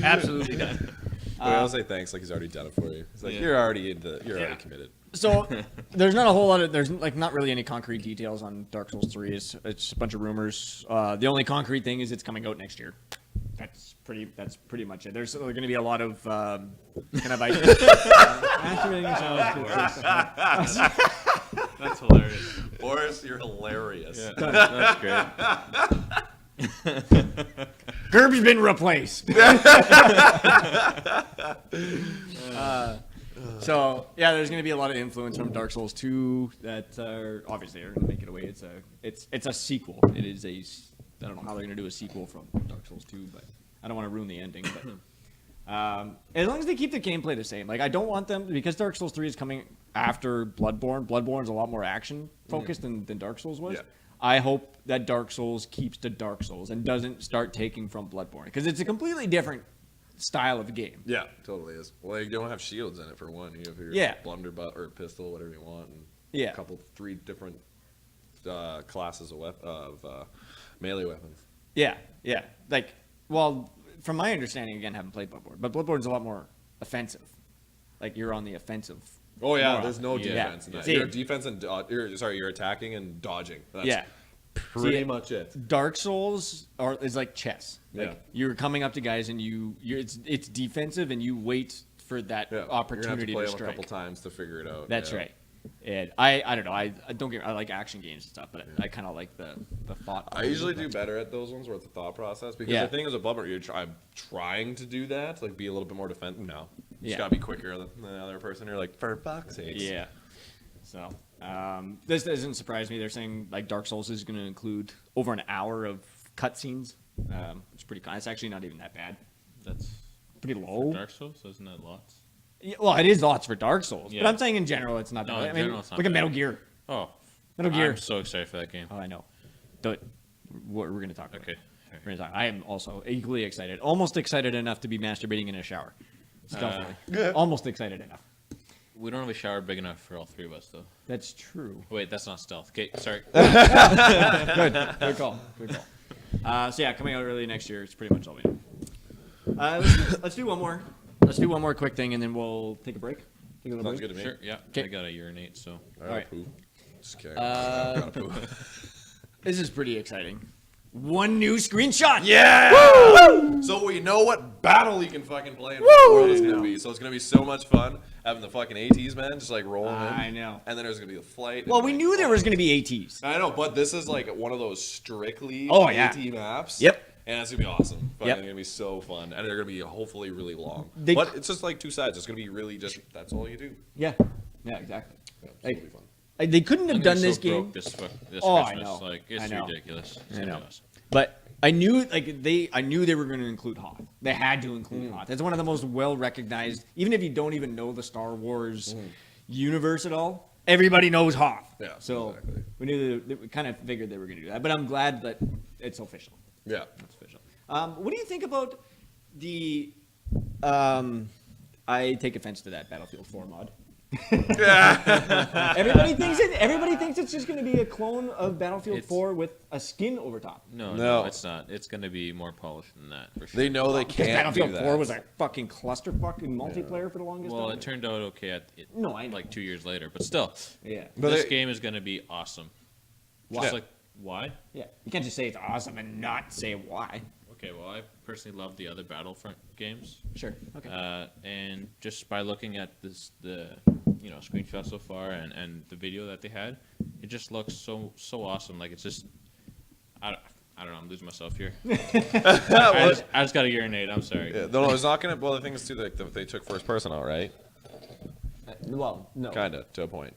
Absolutely done. But I'll say thanks, like he's already done it for you. It's like Yeah. you're already already committed. So there's not a whole lot of not really any concrete details on Dark Souls 3. It's a bunch of rumors. The only concrete thing is it's coming out next year. That's pretty much it. There's going to be a lot of kind of That's hilarious. Boris, you're hilarious. Yeah, that's great. Gerb's been replaced. So yeah, there's going to be a lot of influence from Dark Souls 2 that are obviously are going to make it away. It's a sequel. It is I don't know how they're going to do a sequel from Dark Souls 2, but I don't want to ruin the ending. But as long as they keep the gameplay the same, I don't want them because Dark Souls 3 is coming after Bloodborne. Bloodborne's a lot more action focused than Dark Souls was. Yeah. I hope that Dark Souls keeps to Dark Souls and doesn't start taking from Bloodborne because it's a completely different style of game. Yeah, totally is. Well, you don't have shields in it for one. You have your blunderbuss or pistol, whatever you want, and Yeah. three different classes of melee weapons. Yeah. Well, from my understanding, again, haven't played Bloodborne, but Bloodborne's a lot more offensive. You're on the offensive. Oh yeah, more there's no often. defense in Yeah. that. See, You're defense and you're attacking and dodging. That's yeah. pretty See, much it. Dark Souls is like chess. Yeah. You're coming up to guys and it's defensive and you wait for that Yeah, opportunity you're gonna have to play to them a strike. couple times to figure it out. That's yeah. right. And I don't know. I like action games and stuff, but I kind of like the thought. I usually do better at those ones where it's a thought process because Yeah. the thing is a bummer. I'm trying to do that, be a little bit more defensive. No, you Yeah. just gotta be quicker than the other person. You're like, for fuck's sakes. Yeah. So this doesn't surprise me. They're saying Dark Souls is going to include over an hour of cutscenes. It's pretty. It's actually not even that bad. That's Pretty low. Dark Souls, isn't that lots? Yeah, well, it is lots for Dark Souls, Yeah. but I'm saying in general, it's not that No, bad. in general, it's not look at bad. Metal Gear. Oh, Metal Gear. I'm so excited for that game. Oh, I know. We're going to talk about. Okay. We're gonna talk. I am also equally excited. Almost excited enough to be masturbating in a shower. Stealthily. Almost excited enough. We don't have a shower big enough for all three of us, though. That's true. Wait, that's not stealth. Okay, sorry. Good call. So yeah, coming out early next year. It's pretty much all we know. Let's do one more. Let's do one more quick thing, and then we'll take a break. Take a little Sounds break. good to me. Sure, yeah. 'Kay. I gotta urinate, so. I gotta Alright. poo. Just kidding. I gotta poo. This is pretty exciting. One new screenshot. Yeah! So we know what battle you can fucking play in what the world is gonna be. So it's gonna be so much fun having the fucking ATs, man, just rolling in. I know. And then there's gonna be a flight. Well, we knew there was going to be ATs. I know, but this is one of those strictly Oh, yeah. AT maps. Yep. And it's gonna be awesome. But Yep. It's gonna be so fun, and they're gonna be hopefully really long. They- But it's just like two sides. It's gonna be really just that's all you do. Yeah, exactly. Yeah, it's Like, gonna be fun. They couldn't have I'm gonna done be this so game. broke this Oh, I Christmas. know. Like, it's I know. ridiculous. It's I gonna know. be awesome. But I knew I knew they were going to include Hoth. They had to include Hoth. It's one of the most well recognized. Even if you don't even know the Star Wars universe at all, everybody knows Hoth. Yeah, So exactly. we kind of figured they were going to do that. But I'm glad that it's official. Yeah. It's official. What do you think about the? I take offense to that Battlefield 4 mod. Everybody thinks it's just going to be a clone of Battlefield 4 with a skin over top. No, it's not. It's going to be more polished than that, for sure. They know they Because can't do Battlefield that. 4 was a fucking clusterfuck in multiplayer for the longest Well, time. it turned out okay No, I know. like 2 years later, but still, Yeah. But this they- game is going to be awesome. Why? Just like, why? Yeah. You can't just say it's awesome and not say why. Okay, well, I personally love the other Battlefront games, Sure. Okay. and just by looking at the screenshots so far and the video that they had, it just looks so awesome. Like, it's just I don't know. I'm losing myself here. I just got to urinate. I'm sorry. Yeah, no, it's not gonna. Well, the thing is too, like they took first person out, right? Well, no. Kinda to a point.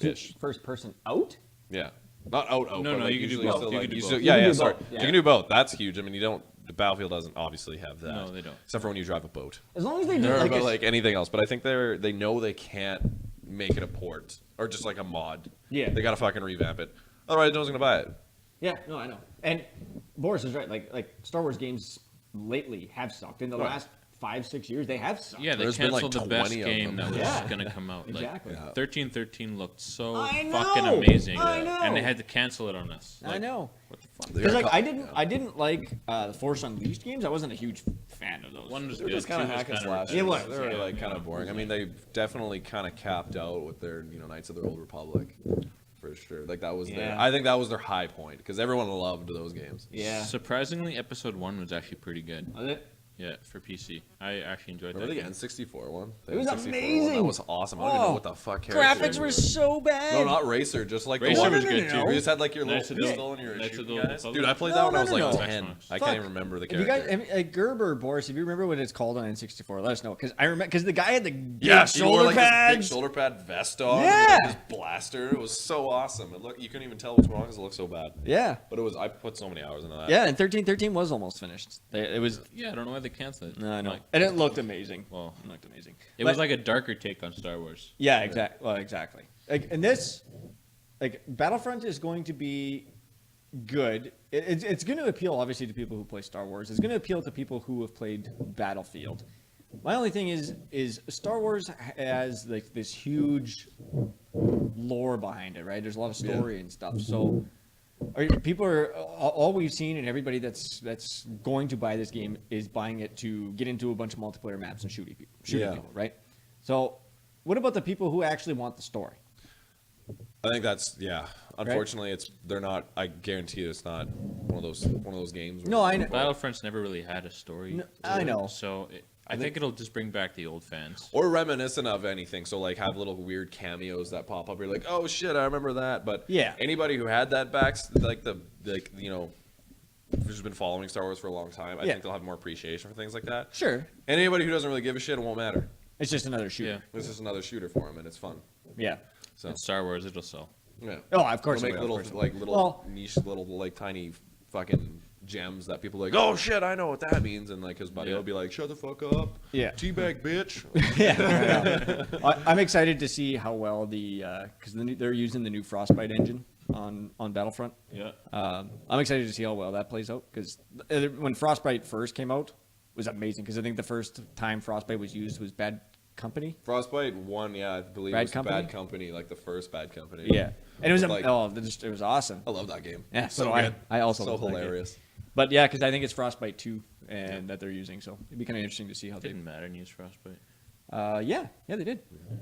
Ish. First person out? Yeah. Not out. No, but no, like you can do usually both. still, You like, can do you both. still- You yeah, can yeah. do Sorry, both, yeah. you can do both. That's huge. I mean, you don't. The Battlefield doesn't obviously have that. No, they don't. Except for when you drive a boat. As long as they do Or like, about a, like anything else. But I think they know they can't make it a port or just like a mod. Yeah. They gotta fucking revamp it. Otherwise, no one's gonna buy it. Yeah, no, I know. And Boris is right. Like Star Wars games lately have sucked. In the Right. last 5-6 years, they have sucked. Yeah, they There's been, like, canceled the best 20 of game them. that was Yeah. going to come out. Exactly. Like, 1313 looked so I fucking know! amazing. I know! And they had to cancel it on us. I Like, know. What the fuck? Because like I didn't like the Force Unleashed games. I wasn't a huge fan of those. One was They were good. just kind of two was hack and kinda slash. It was, They were yeah. like kind of boring. I mean, they definitely kind of capped out with their Knights of the Old Republic, for sure. Like that was their. Yeah. I think that was their high point because everyone loved those games. Yeah. Surprisingly, episode 1 was actually pretty good. Was it? Yeah, for PC. I actually enjoyed Remember that the game. N64 one? The It was N64 one, amazing. that was awesome. I don't even know what the fuck character Graphics they were so bad. No, not Racer. Just like Racer the one. was good, no, no, too. You just had like your Knights little of the- pistol and your Knights of shooting the Old guys. Republic? Dude, I played No, that when no, I was no, like no. 10. I Fuck. can't even remember the If you character. guys, Gerber, Boris, if you remember what it's called on N64, let us know. Because I remember, because the guy had the big Yeah, shoulder like this pads. big shoulder pad vest on. Yeah. And this blaster. It was so awesome. It looked, you couldn't even tell what's wrong because it looked so bad. Yeah. But it was. I put so many hours into that. Yeah, and 1313 was almost finished. It was. Yeah, I don't know why they canceled it. No, I know. Like, And it looked amazing. well, It looked amazing. it But- was like a darker take on Star Wars. Yeah, exactly. Well, exactly. Like, and this, like, Battlefront is going to be good. It's going to appeal, obviously, to people who play Star Wars. It's going to appeal to people who have played Battlefield. My only thing is Star Wars has like this huge lore behind it, right? There's a lot of story and stuff. So, people are all we've seen, and everybody that's going to buy this game is buying it to get into a bunch of multiplayer maps and shooting Yeah. people, right? So, what about the people who actually want the story? I think that's Unfortunately, they're not. I guarantee it's not one of those games. No, I know. Battlefront's never really had a story. No, to I it, know. So I think it'll just bring back the old fans. Or reminiscent of anything. So like have little weird cameos that pop up. You're like, oh shit, I remember that. But Yeah. anybody who had that who's been following Star Wars for a long time, I Yeah. think they'll have more appreciation for things like that. Sure. And anybody who doesn't really give a shit, it won't matter. It's just another shooter. It's just another shooter for them, and it's fun. Yeah. So And Star Wars, it'll sell. yeah. Oh, of course. They'll it make will, little of course it will. like little Well, niche little like tiny fucking gems that people are like, oh shit, I know what that means, and like his buddy Yeah. will be like, shut the fuck up, Yeah. teabag bitch. yeah. I'm excited to see how well because they're using the new Frostbite engine on Battlefront. Yeah. I'm excited to see how well that plays out because when Frostbite first came out, it was amazing because I think the first time Frostbite was used was Bad Company. Frostbite 1, yeah, I believe Bad it was Company? Bad Company, like the first Bad Company. Yeah, and it was Like- it was awesome. I love that game. Yeah, so so do good. I also so love that game. hilarious. But yeah, because I think it's Frostbite 2 and that they're using, so it'd be kind of interesting to see how It they. didn't matter and use Frostbite. Yeah, they did.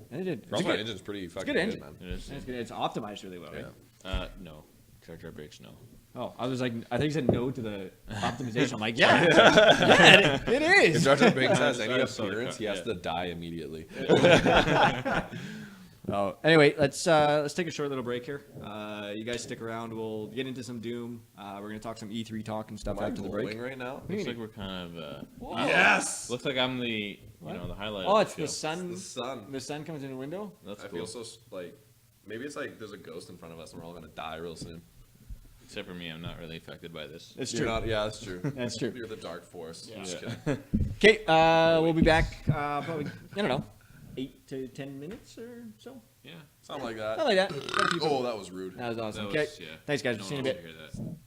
And they did. It's a Frostbite good- engine's pretty fucking good good, engine. man. It is. It's good. It's optimized really well, right? No. Jar Jar Breaks, no. Oh, I was like, I think you said no to the optimization. I'm like, yeah, yeah, it If is. Jar Jar Binks has I any just saw the appearance, cut, he has yeah. to die immediately. Oh, anyway, let's take a short little break here. You guys stick around. We'll get into some Doom. We're gonna talk some E3 talk and stuff Am I after the break. glowing right now? Looks like we're kind of. Yes. Looks like I'm the the highlight. Oh, of it's the the show. sun. The sun. The sun comes in the window. That's I cool. feel so like maybe it's like there's a ghost in front of us and we're all gonna die real soon. Except for me, I'm not really affected by this. It's You're true. not. Yeah, that's true. That's true. You're the dark force. Yeah. Just Yeah. kidding. Okay, we'll be back probably, I don't know, 8 to 10 minutes or so. Yeah. Something like that. Something like that. Oh, that was rude. That was awesome. That Okay, was, yeah. thanks guys. No See you in one a bit. wants to hear that.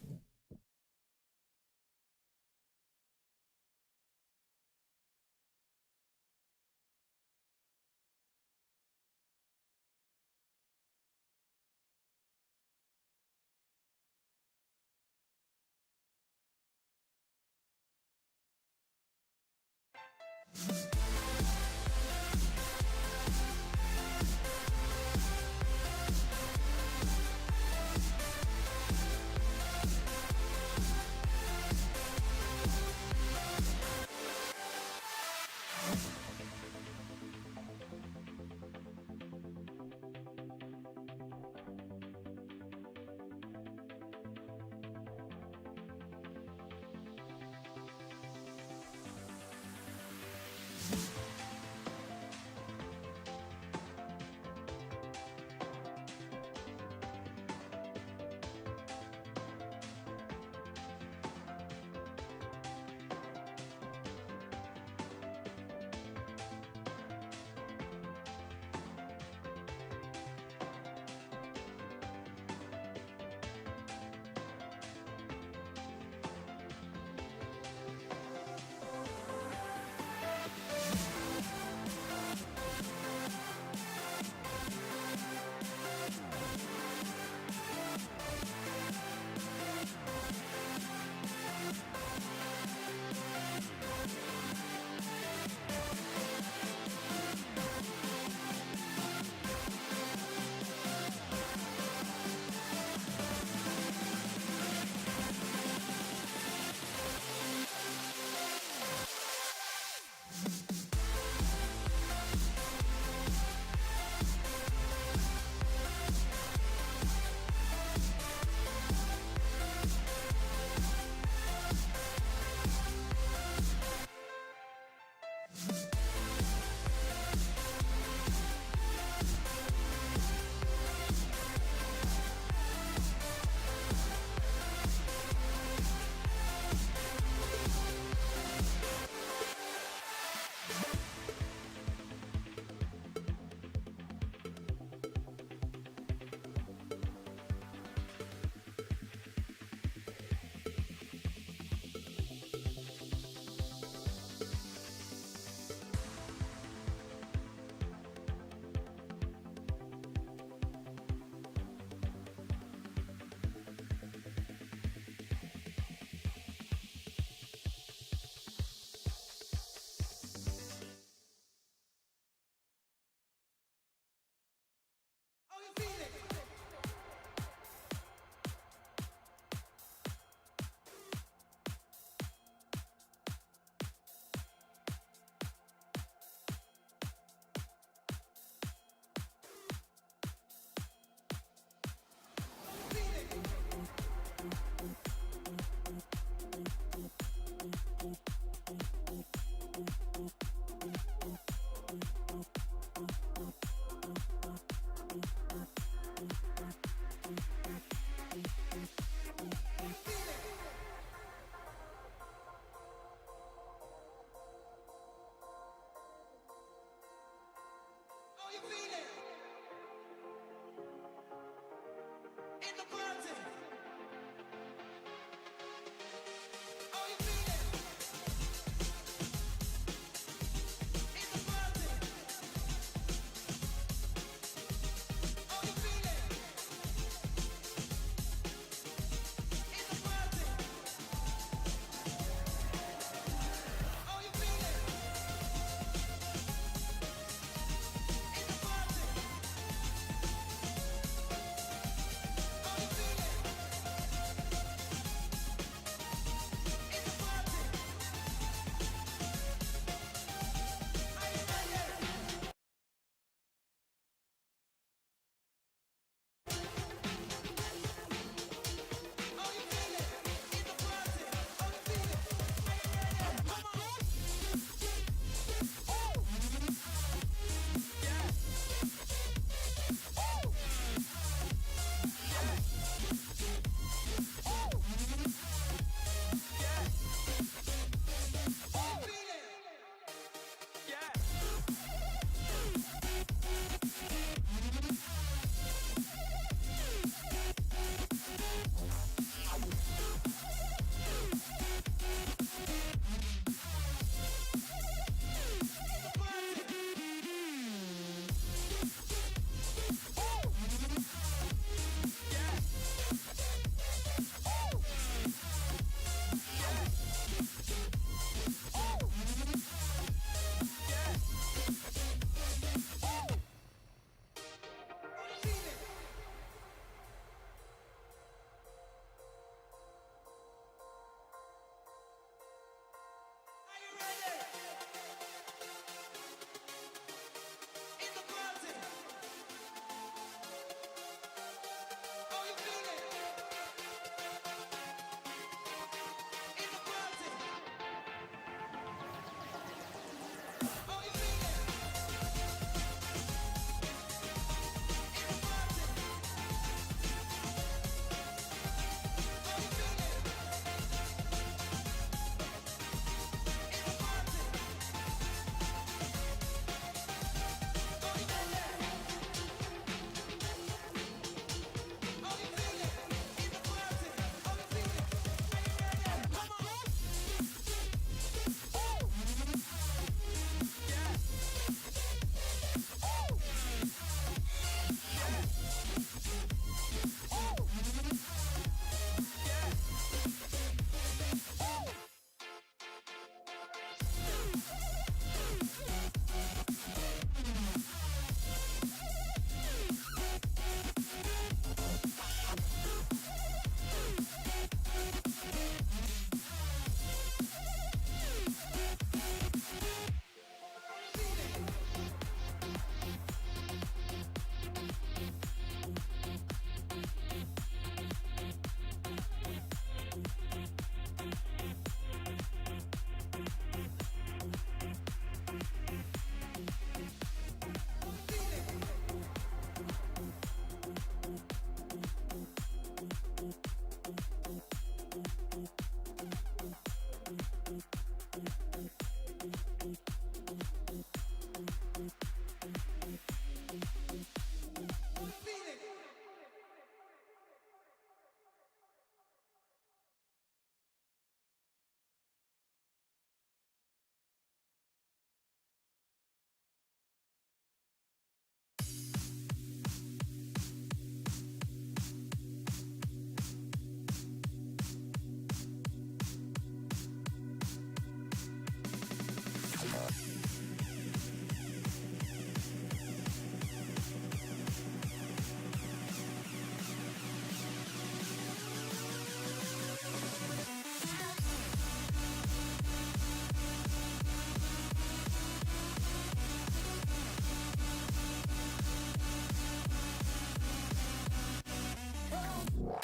I'm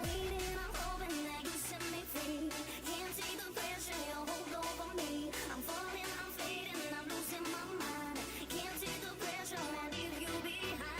waiting, I'm hoping that you set me free. Can't take the pressure you hold over me. I'm falling, I'm fading, I'm losing my mind. Can't take the pressure and leave you behind.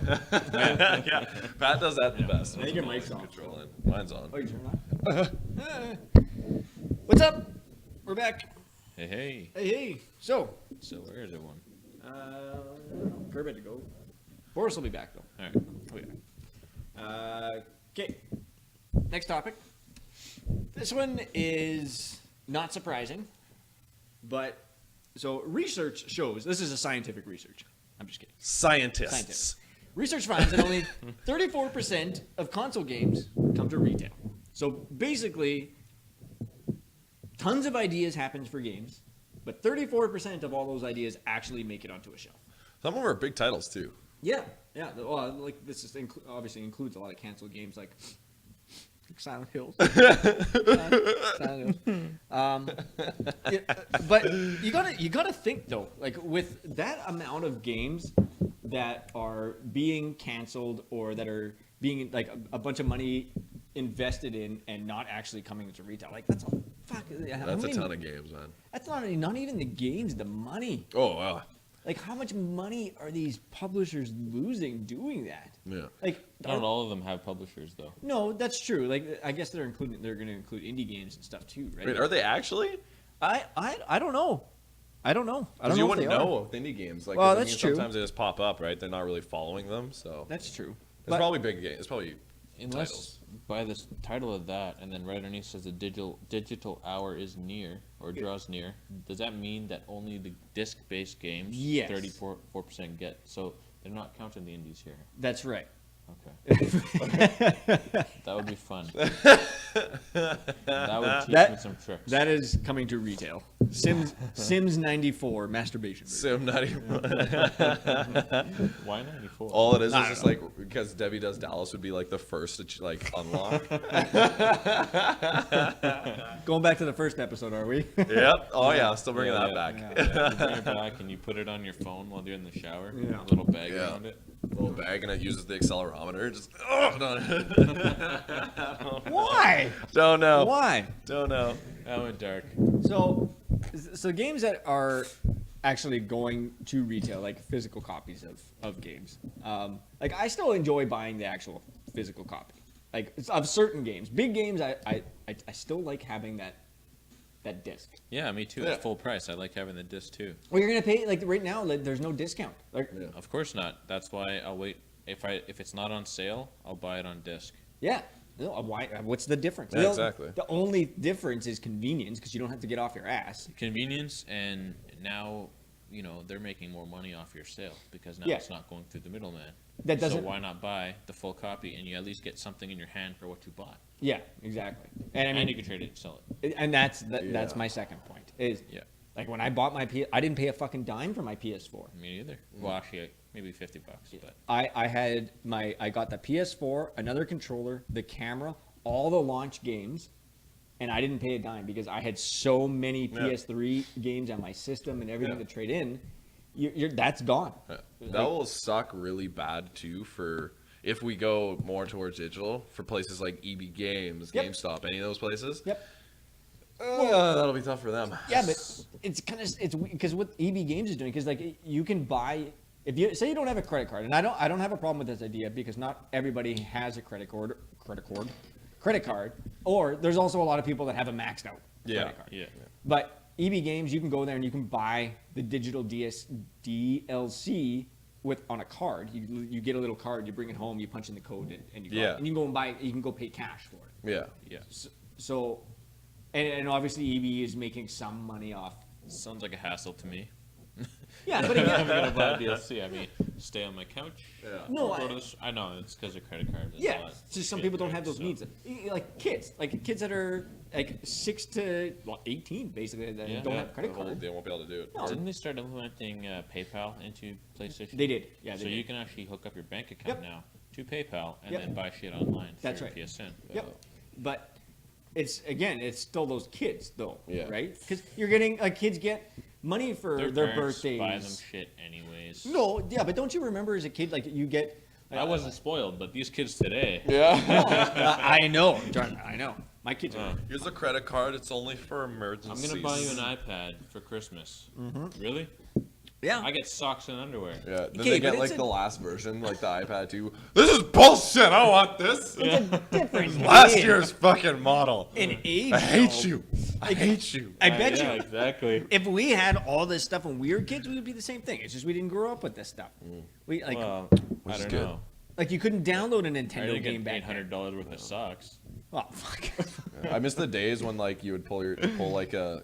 Yeah, Pat does that the best. I think your mic's on. Control in. Mine's on. Oh, you turn it on? What's up? We're back. Hey. Hey. So, Where is it one? Curb had to go. Boris will be back, though. All right. Okay. Next topic. This one is not surprising, but so research shows this is a scientific research. I'm just kidding. Scientists. Scientific. Research finds that only 34% of console games come to retail. So basically, tons of ideas happen for games, but 34% of all those ideas actually make it onto a shelf. Some of them are big titles too. Yeah. Well, like this is obviously includes a lot of canceled games like Silent Hills. Silent Hills. Yeah, but you gotta think though, like with that amount of games that are being canceled or that are being like a bunch of money invested in and not actually coming into retail, like that's a fuck. That's a ton of games, man. That's not even the games, the money. Oh, wow. Like, how much money are these publishers losing doing that? Yeah. Like, Not all of them have publishers though. no, that's true. Like, I guess they're going to include indie games and stuff too, right? Wait, are they actually? I don't know. I don't know. I don't Because you know if wouldn't they are. know with indie games. Like, Well, 'cause, I that's mean, true. Sometimes they just pop up, right? They're not really following them, so That's true. it's But- probably big games. It's probably Unless titles. by the title of that, and then right underneath says the digital hour is near or draws near. Does that mean that only the disc-based games, Yes. 34% get? So they're not counting the indies here. That's right. Okay, that would be fun. That would teach That- me some tricks. That is coming to retail. Sims 94 masturbation. Sim 91. Why 94? All it is I is don't just know. like because Debbie Does Dallas would be like the first to like unlock. Going back to the first episode, are we? Yep. Oh yeah, still bringing Yeah, that back. Yeah, you bring it back and you put it on your phone while you're in the shower. Yeah. A little bag Yeah. around it. Little bag and it uses the accelerometer. Just no. Why? Don't know. Why? Don't know. That went dark. So games that are actually going to retail, like physical copies of games, like I still enjoy buying the actual physical copy, like of certain games. Big games, I still like having that disc. Yeah, me too. Yeah. At full price, I like having the disc too. Well, you're gonna pay like right now. Like, there's no discount. Like, Yeah. Of course not. That's why I'll wait. If it's not on sale, I'll buy it on disc. yeah. No, why? What's the difference? Yeah, exactly. The only difference is convenience because you don't have to get off your ass. Convenience, and now they're making more money off your sale because now Yeah. it's not going through the middleman. That doesn't. So why not buy the full copy and you at least get something in your hand for what you bought, Yeah, exactly. And I and mean, you can trade it and sell it. and that's Yeah. my second point. Is Yeah, like when I bought my I didn't pay a fucking dime for my PS4. me neither. Well, actually, maybe $50, but I got the PS4, another controller, the camera, all the launch games, and I didn't pay a dime because I had so many Yeah. PS3 games on my system and everything Yeah. to trade in. That's gone. That will suck really bad too for if we go more towards digital for places like EB Games, Yep. GameStop, any of those places. Yep. That'll be tough for them. Yeah, but it's because what EB Games is doing, because like you can buy, if you say you don't have a credit card, and I don't have a problem with this idea because not everybody has a credit card, or there's also a lot of people that have a maxed out Yeah. credit card. yeah. But EB Games, you can go there and you can buy the digital DLC on a card. You get a little card, you bring it home, you punch in the code, and you go. Yeah. And you can go and buy. You can go pay cash for it. Yeah. Yeah. So, and obviously EB is making some money off. Sounds like a hassle to me. Yeah, but I'm again, gonna buy DLC. I mean, stay on my couch. Yeah. No, Go to the I know it's because of credit cards. There's a yeah, lot it's just some shit people don't there, have those so- needs. Like kids that are like 6 to 18, basically, that Yeah. don't Yeah. have credit cards. They won't be able to do it. No. Didn't they start implementing PayPal into PlayStation? They did, yeah. They So did. you can actually hook up your bank account Yep. now to PayPal and Yep. then buy shit online for That's your right. PSN. Yep. But it's still those kids though, Yeah. right? Because you're getting kids get money for their parents birthdays. buy them shit anyways. No, yeah, but don't you remember as a kid, like you get? I wasn't spoiled, but these kids today. Yeah. I know, John. I know. My kids are. Here's a credit card. It's only for I'm emergencies. gonna buy you an iPad for Christmas. Mm-hmm. Really? Yeah. I get socks and underwear. Yeah. Then Okay, they but get it's like a- the last version, like the iPad 2. This is bullshit. I don't want this. It's a different Last game. year's fucking model. In age, I hate though. you. I hate you. I bet Yeah, you. exactly. If we had all this stuff when we were kids, we would be the same thing. It's just we didn't grow up with this stuff. We like Well, I is don't good. know. like you couldn't download a I Nintendo didn't game get back then. $800 worth of socks. Oh fuck. I miss the days when like you would pull like a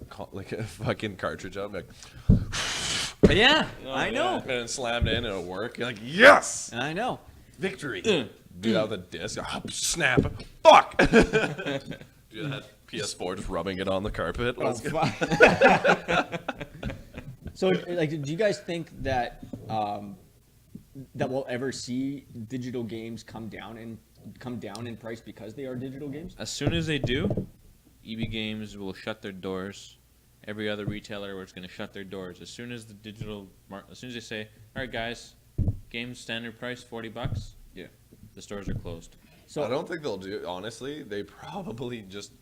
fucking cartridge out and be like, Yeah, Oh, I know. and then slammed in and it'll work. You're like, yes, I know. victory. Do that with a disc. Snap. Fuck. Do that PS4 just rubbing it on the carpet. Oh, Let's go. So, like, do you guys think that that we'll ever see digital games come down in price because they are digital games? As soon as they do, EB Games will shut their doors. Every other retailer is going to shut their doors. As soon as as soon as they say, all right, guys, game standard price, $40, Yeah. the stores are closed. So I don't think they'll do. Honestly, they probably just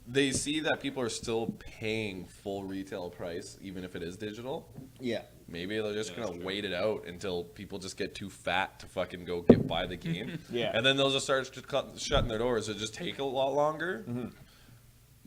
they see that people are still paying full retail price, even if it is digital. yeah, Maybe they're just Yeah, gonna that's true. wait it out until people just get too fat to fucking go buy the game. Yeah. And then they'll just start shutting their doors. It'll just take a lot longer.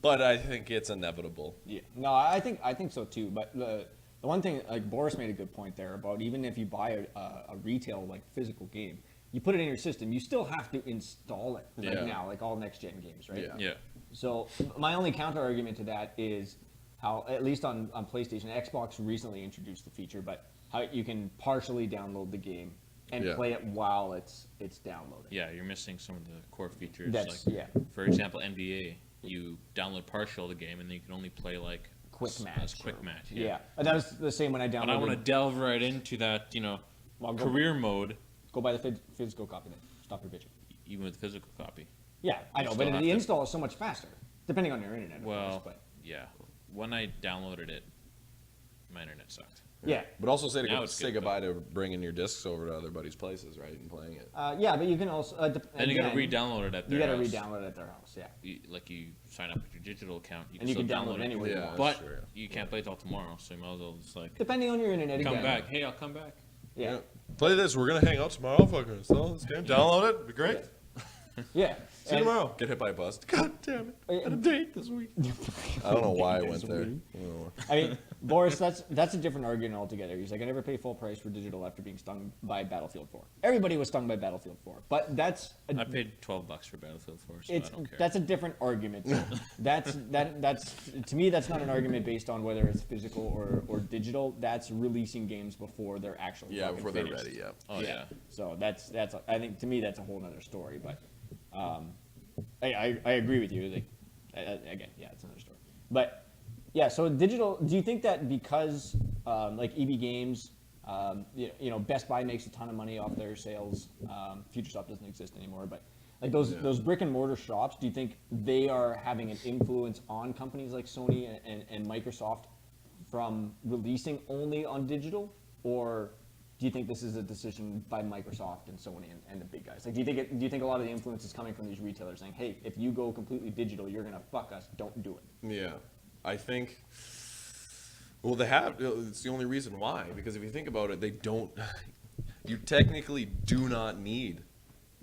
But I think it's inevitable. yeah. No, I think so too. But the one thing, like Boris made a good point there about even if you buy a retail like physical game, you put it in your system, you still have to install it. Like Yeah. now, like all next gen games, right? Yeah. Yeah. So my only counter argument to that is how, at least on PlayStation, Xbox recently introduced the feature, but how you can partially download the game and Yeah. play it while it's downloading. Yeah, you're missing some of the core features. That's like, yeah. for example, NBA, you download partial of the game and then you can only play like Quick match. As quick match. Yeah. And that was the same when I But I want to downloaded. delve right into that, Well, go- career mode, Go buy the physical copy then. Stop your bitching. even with physical copy. Yeah, I know, You but still have the to- install is so much faster, depending on your internet. Of Well, course, but yeah. When I downloaded it, my internet sucked. yeah. But also Now it's say good, goodbye to bringing your discs over to other buddies' places, right, and playing it. Yeah, but you can also. Then you got to re-download it at their You got to house. re-download it at their house. Yeah. You sign up with your digital account, you And can you still can download download it anywhere you Yeah. want. But That's true. you can't play till tomorrow, so you might as well just like Depending on your internet come again. back. Hey, I'll come back. Yeah. Play this. We're gonna hang out tomorrow. Fucking install this game. Download it. It'd be great. Yeah. See you tomorrow. Get hit by a bus. God damn it. Uh, Got a date this week. I don't know why I went there. I don't know. I mean, Boris, that's a different argument altogether. He's like, I never pay full price for digital after being stung by Battlefield 4. Everybody was stung by Battlefield 4, but that's I paid $12 for Battlefield 4, so it's I don't care. that's a different argument. that's to me that's not an argument based on whether it's physical or digital. That's releasing games before they're actually Yeah, fucking before they're finished. ready. Yeah. Oh yeah. So that's I think to me that's a whole other story. But I agree with you. Like again, yeah, it's another story. But yeah, so digital. Do you think that because like EB Games, Best Buy makes a ton of money off their sales. Future Stop doesn't exist anymore, but like those brick and mortar shops, do you think they are having an influence on companies like Sony and Microsoft from releasing only on digital, or do you think this is a decision by Microsoft and Sony and the big guys? Like, do you think a lot of the influence is coming from these retailers saying, "Hey, if you go completely digital, you're gonna fuck us. Don't do it." Yeah, I think. Well, they have. It's the only reason why. Because if you think about it, they don't. You technically do not need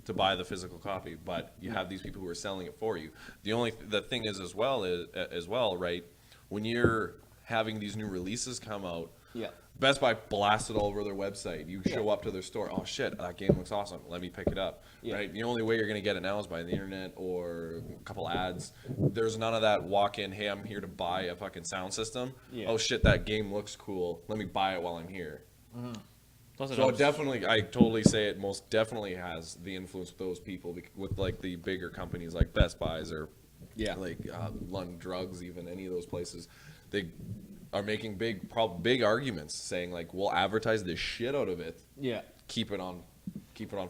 to buy the physical copy, but you have these people who are selling it for you. The thing is as well, right? When you're having these new releases come out, Yeah. Best Buy blasts it all over their website. You show up to their store. Oh shit, that game looks awesome. Let me pick it up. Yeah. Right. The only way you're gonna get it now is by the internet or a couple ads. There's none of that walk in. Hey, I'm here to buy a fucking sound system. Yeah. Oh shit, that game looks cool. Let me buy it while I'm here. Plus it So helps- definitely, I totally say it most definitely has the influence with those people with like the bigger companies like Best Buys or like London Drugs, even any of those places. They are making big arguments saying like we'll advertise the shit out of it. Yeah. Keep it on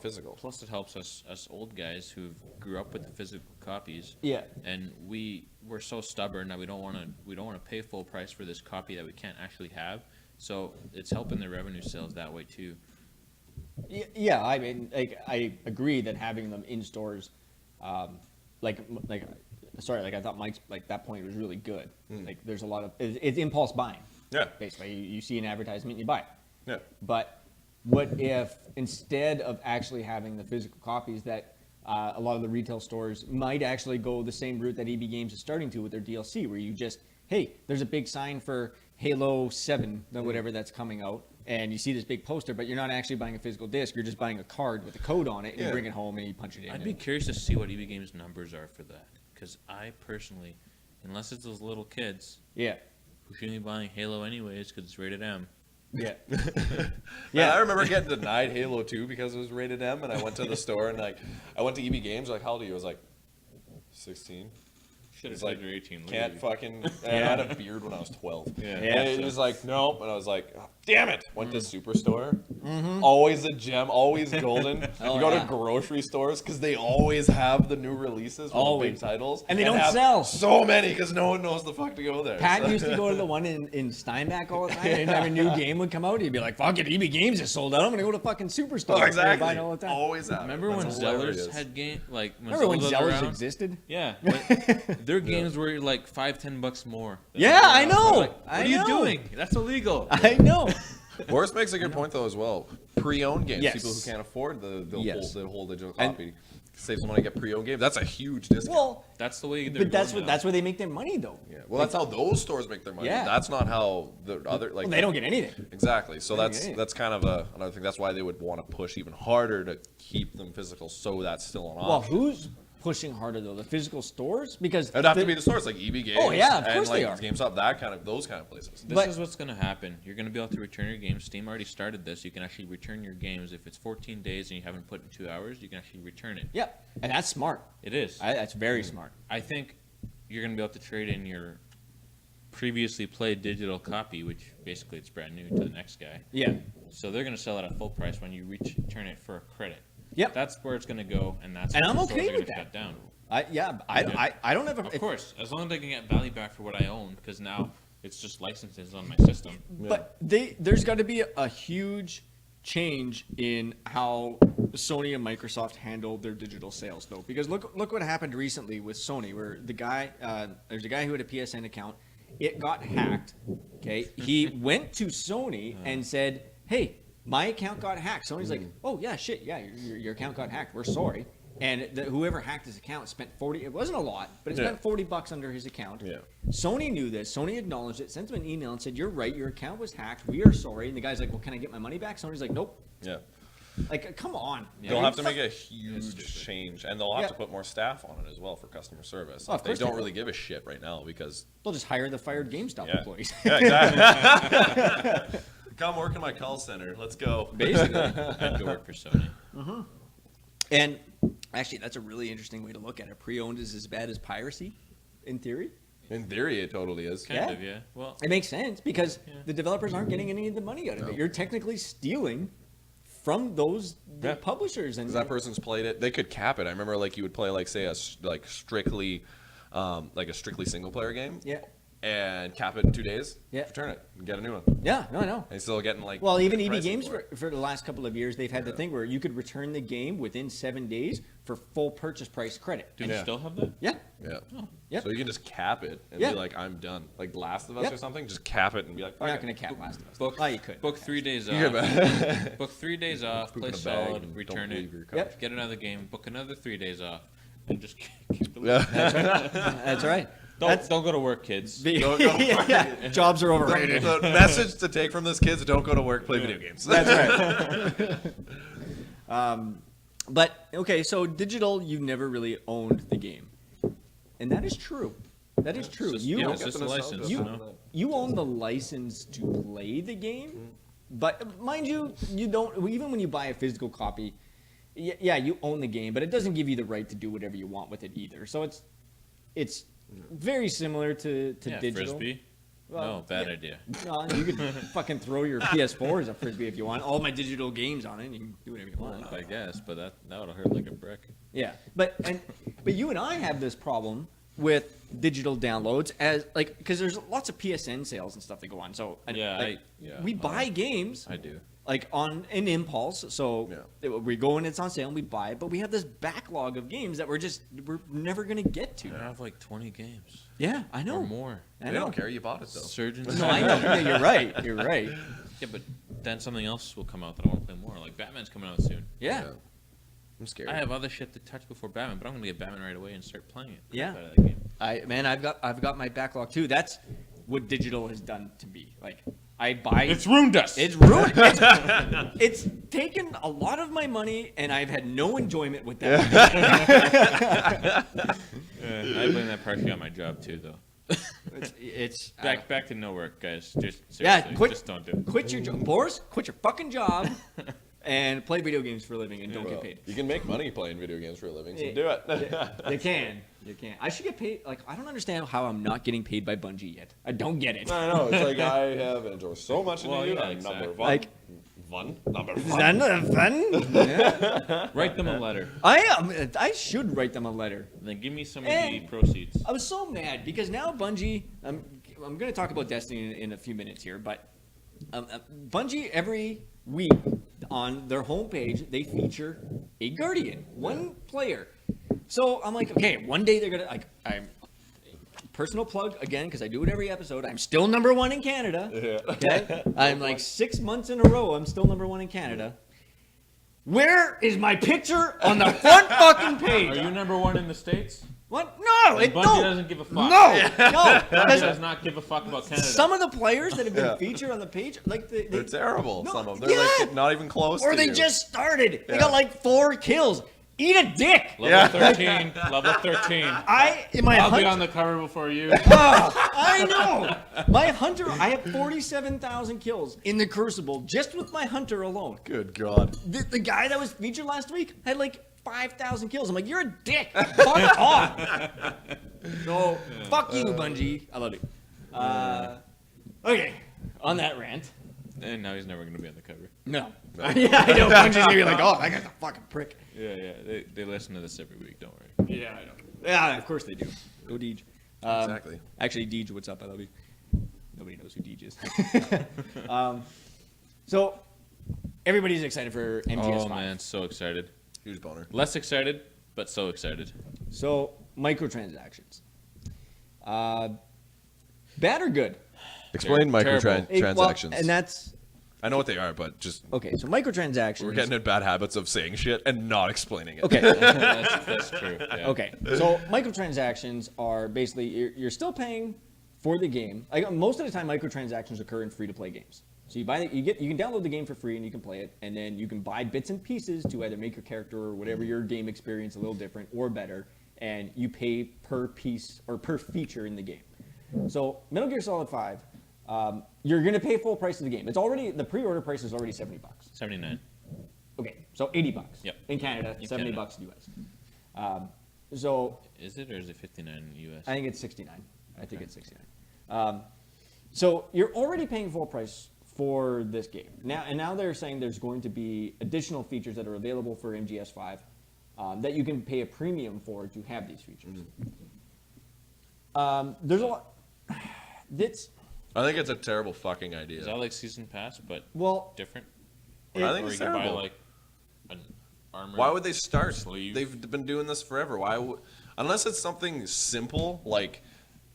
physical. Plus, it helps us old guys who grew up with the physical copies. Yeah. And we're so stubborn that we don't want to pay full price for this copy that we can't actually have. So it's helping their revenue sales that way too. Yeah, I mean, like I agree that having them in stores, I thought Mike's like that point was really good. Like there's a lot of it's impulse buying. Yeah. Basically, you see an advertisement, you buy it. Yeah. But what if instead of actually having the physical copies, that a lot of the retail stores might actually go the same route that EB Games is starting to with their DLC, where you just, hey, there's a big sign for Halo 7, or whatever that's coming out, and you see this big poster, but you're not actually buying a physical disc, you're just buying a card with a code on it, and you bring it home and you punch it in. I'd be curious to see what EB Games numbers are for that, because I personally, unless it's those little kids Yeah. who shouldn't be buying Halo anyways because it's rated M. Yeah. Yeah, I remember getting denied Halo 2 because it was rated M, and I went to the store and like I went to EB Games, like how old are you? I was like 16. Should have It's said like, you're 18. Can't fucking. And I had a beard when I was 12. Yeah. And Yeah. it was like nope, and I was like, oh, damn it. Went to Superstore. Always a gem, always golden. Oh, you go yeah. to grocery stores because they always have the new releases, with the Always. big titles, And they don't have sell. so many because no one knows the fuck to go there. Pat So- used to go to the one in Steinbach all the time. Anytime a new game would come out, he'd be like, fuck it, EB Games is sold out. I'm going to go to fucking Superstore. Oh, They're exactly. buying all the time. Always have. Remember when That's Zellers hilarious. had game like when Remember when Zellers Zellers around? existed? Yeah, but their games were like $5-10 more. than Yeah, I everyone else. know. We're like, what I are you know. doing? That's illegal. I know. Boris makes a good point though as well. Pre-owned games, Yes. people who can't afford the Yes. whole digital And- copy, saves money to get pre-owned games. That's a huge discount. Well, That's the way they're but that's going that's where they make their money, though. yeah. Well, that's how those stores make their money. Yeah. That's not how the other like. Well, they don't get anything. Exactly. So They don't that's get anything. that's kind of another thing. That's why they would want to push even harder to keep them physical, so that's still an Well, option. who's pushing harder, though? The physical stores? Because It'd have to be the stores like EB Games. Oh, yeah, of and course like they are. GameStop, those kind of places. This But- is what's going to happen. You're going to be able to return your games. Steam already started this. You can actually return your games. If it's 14 days and you haven't put in 2 hours, you can actually return it. Yeah, and that's smart. It is. That's very smart. I think you're going to be able to trade in your previously played digital copy, which basically it's brand new, to the next guy. Yeah. So they're going to sell it at full price when you return it for a credit. Yep. That's where it's going to go, and that's And where I'm the okay stores are with gonna that. shut down. I don't ever. Of course, as long as I can get value back for what I own, because now it's just licenses on my system. But there's got to be a huge change in how Sony and Microsoft handle their digital sales, though, because look what happened recently with Sony, where the guy there's a guy who had a PSN account, it got hacked. Okay, he went to Sony and said, "Hey, my account got hacked." Sony's like, "Oh yeah, shit, yeah, your account got hacked. We're sorry." And whoever hacked his account spent 40. It wasn't a lot, but it spent $40 under his account. Yeah. Sony knew this. Sony acknowledged it, sent him an email and said, "You're right. Your account was hacked. We are sorry." And the guy's like, "Well, can I get my money back?" Sony's like, "Nope." Yeah. Like, come on. They'll have to make a huge change, and they'll have Yeah. to put more staff on it as well for customer service. Oh, of They course they don't will. really give a shit right now because They'll just hire the fired GameStop yeah, employees. yeah, exactly. Come work in my call center. Let's go. Basically. I'd go work for Sony. And actually, that's a really interesting way to look at it. Pre-owned is as bad as piracy, in theory. In theory, it totally is. Kind Yeah. of, yeah. Well, It makes sense because the developers aren't getting any of the money out of it. You're technically stealing from the Yeah. publishers. And Because that person's played it, they could cap it. I remember like you would play like say a strictly single player game. Yeah. And cap it in 2 days. Yeah. Return it and get a new one. Yeah, no, I know. And still getting like. Well, even good EB pricing Games for it. for the last couple of years, they've had the thing where you could return the game within 7 days for full purchase price credit. do you Yeah. still have that? Yeah. Yeah. Yep. So you can just cap it and Yeah. be like, I'm done. Like Last of Us Yep. or something. Just cap it and be like, We're fuck not it. going to cap Last of Us. Book, Oh, you could. book 3 days You off. get Book 3 days off. Poop Play in a bag solid. and Return don't leave it. your Yep. couch. Get another game. Book another 3 days off, and just keep the. Yeah. That's right. Don't go to work, kids. Don't go to work. Yeah, jobs are overrated. The message to take from this, kids: don't go to work, play video games. That's right. But okay, so digital, you never really owned the game, and that is true. That is true. It's just, You it's just a license. you, You know? you own the license to play the game, but mind you, you don't. Even when you buy a physical copy, yeah, you own the game, but it doesn't give you the right to do whatever you want with it either. So it's very similar to Yeah, digital. Frisbee. Well, no, bad yeah. idea. No, you could fucking throw your PS4 as a frisbee if you want. All my digital games on it, and you can do whatever you want. I guess, but that would hurt like a brick. Yeah, but you and I have this problem with digital downloads as like because there's lots of PSN sales and stuff that go on. So Yeah, like, yeah, we buy games, I do. like on an impulse. So we go and it's on sale and we buy it, but we have this backlog of games that we're never gonna get to. I have like 20 games Yeah, I know. or more. I They know. don't care. You bought it though. Surgeons. No, I know. Yeah, you're right. You're right. Yeah, but then something else will come out that I want to play more. Like Batman's coming out soon. Yeah. I'm scared. I have other shit to touch before Batman, but I'm gonna get Batman right away and start playing it. Yeah. Out of that game. I've got my backlog too. That's what digital has done to me. Like I buy. It's ruined us. It's ruined. It's taken a lot of my money, and I've had no enjoyment with that. I blame that partially on my job too, though. It's Back to no work, guys. Just Yeah, seriously, quit- just don't do it. quit your job, Boris. Quit your fucking job, and play video games for a living, and don't Well, get paid. you can make money playing video games for a living, so Yeah. do it. You can. You can. I should get paid. Like I don't understand how I'm not getting paid by Bungie yet. I don't get it. I know. It's like I have enjoyed so much in Well, you. yeah, I'm exactly. number one. Like- Number Is one. that not fun? Yeah. Write them a letter. I should write them a letter. Then give me some of And- the proceeds. I was so mad because now Bungie. I'm going to talk about Destiny in a few minutes here, but Bungie every week on their homepage they feature a Guardian, one player. So I'm like, okay, one day they're gonna I'm personal plug again because I do it every episode. I'm still number one in Canada. Yeah. Okay, I'm like 6 months in a row. I'm still number one in Canada. Where is my picture on the front fucking page? Are you number one in the States? What? No, Then it Bungie no. doesn't give a fuck. No, no. Bungie because does not give a fuck about Canada. some of the players that have been Yeah. featured on the page, like They're terrible. No, Some of them. They're like yeah. not even close. or to they you. just started. They Yeah. got like 4 kills. Eat a dick. Level 13. Level 13. In my I'll be hunter, on the cover before you. I know. My hunter, I have 47,000 kills in the Crucible just with my hunter alone. Good God. The guy that was featured last week had like 5,000 kills. I'm like, you're a dick. Fuck off. So, fuck you, Bungie. I love you. Okay, on that rant. And now he's never going to be on the cover. No. Yeah, I know. Bungie's gonna be like, oh, that guy's a fucking prick. Yeah. They listen to this every week. Don't worry. Yeah, I know. Yeah, of course they do. Go Deej. Exactly. Actually, Deej, what's up? I love you. Nobody knows who Deej is. So, everybody's excited for MGS5. Oh man, so excited. Huge boner. Less excited, but so excited. So, microtransactions. Bad or good? Explain Terrible. microtransactions. And that's I know what they are, but just okay. So, microtransactions. we're getting in bad habits of saying shit and not explaining it. Okay. That's true. Yeah. Okay, so microtransactions are basically you're still paying for the game. Like most of the time, microtransactions occur in free-to-play games. So you can download the game for free and you can play it, and then you can buy bits and pieces to either make your character or whatever your game experience a little different or better, and you pay per piece or per feature in the game. So Metal Gear Solid 5, you're gonna pay full price of the game. The pre-order price is already $70. 79. Okay, so $80. Yep. In Canada, In $70 Canada. US. So Is it or is it 59 in the US? I think it's 69. I think it's 69. So you're already paying full price for this game. Now they're saying there's going to be additional features that are available for MGS5 that you can pay a premium for to have these features. There's a lot. I think it's a terrible fucking Is idea. that like season pass, but Well, different? I think Or it's you can buy terrible. like an armor. Why would they start? sleeve. They've been doing this forever. Unless it's something simple like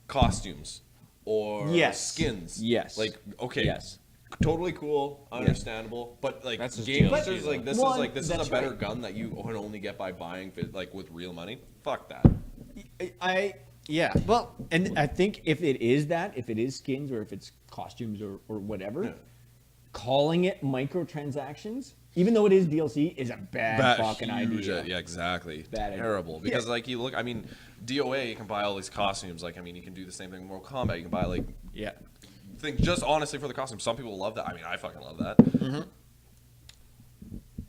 costumes or Yes. skins. Yes. Like okay. Yes. Totally cool, understandable, but like That's just games, DLC, there's like though. this Well, is like this is that's a better right. gun that you can only get by buying like with real money. Fuck that. Yeah. Well, and I think if it is skins or if it's costumes or whatever, Yeah. calling it microtransactions, even though it is DLC, is a bad fucking huge, idea. Yeah, exactly. Bad idea. Terrible. Because Yeah. like you look, I mean, DOA you can buy all these costumes. Like I mean, you can do the same thing in Mortal Kombat. You can buy like Yeah. things just honestly for the costumes. Some people love that. I mean, I fucking love that.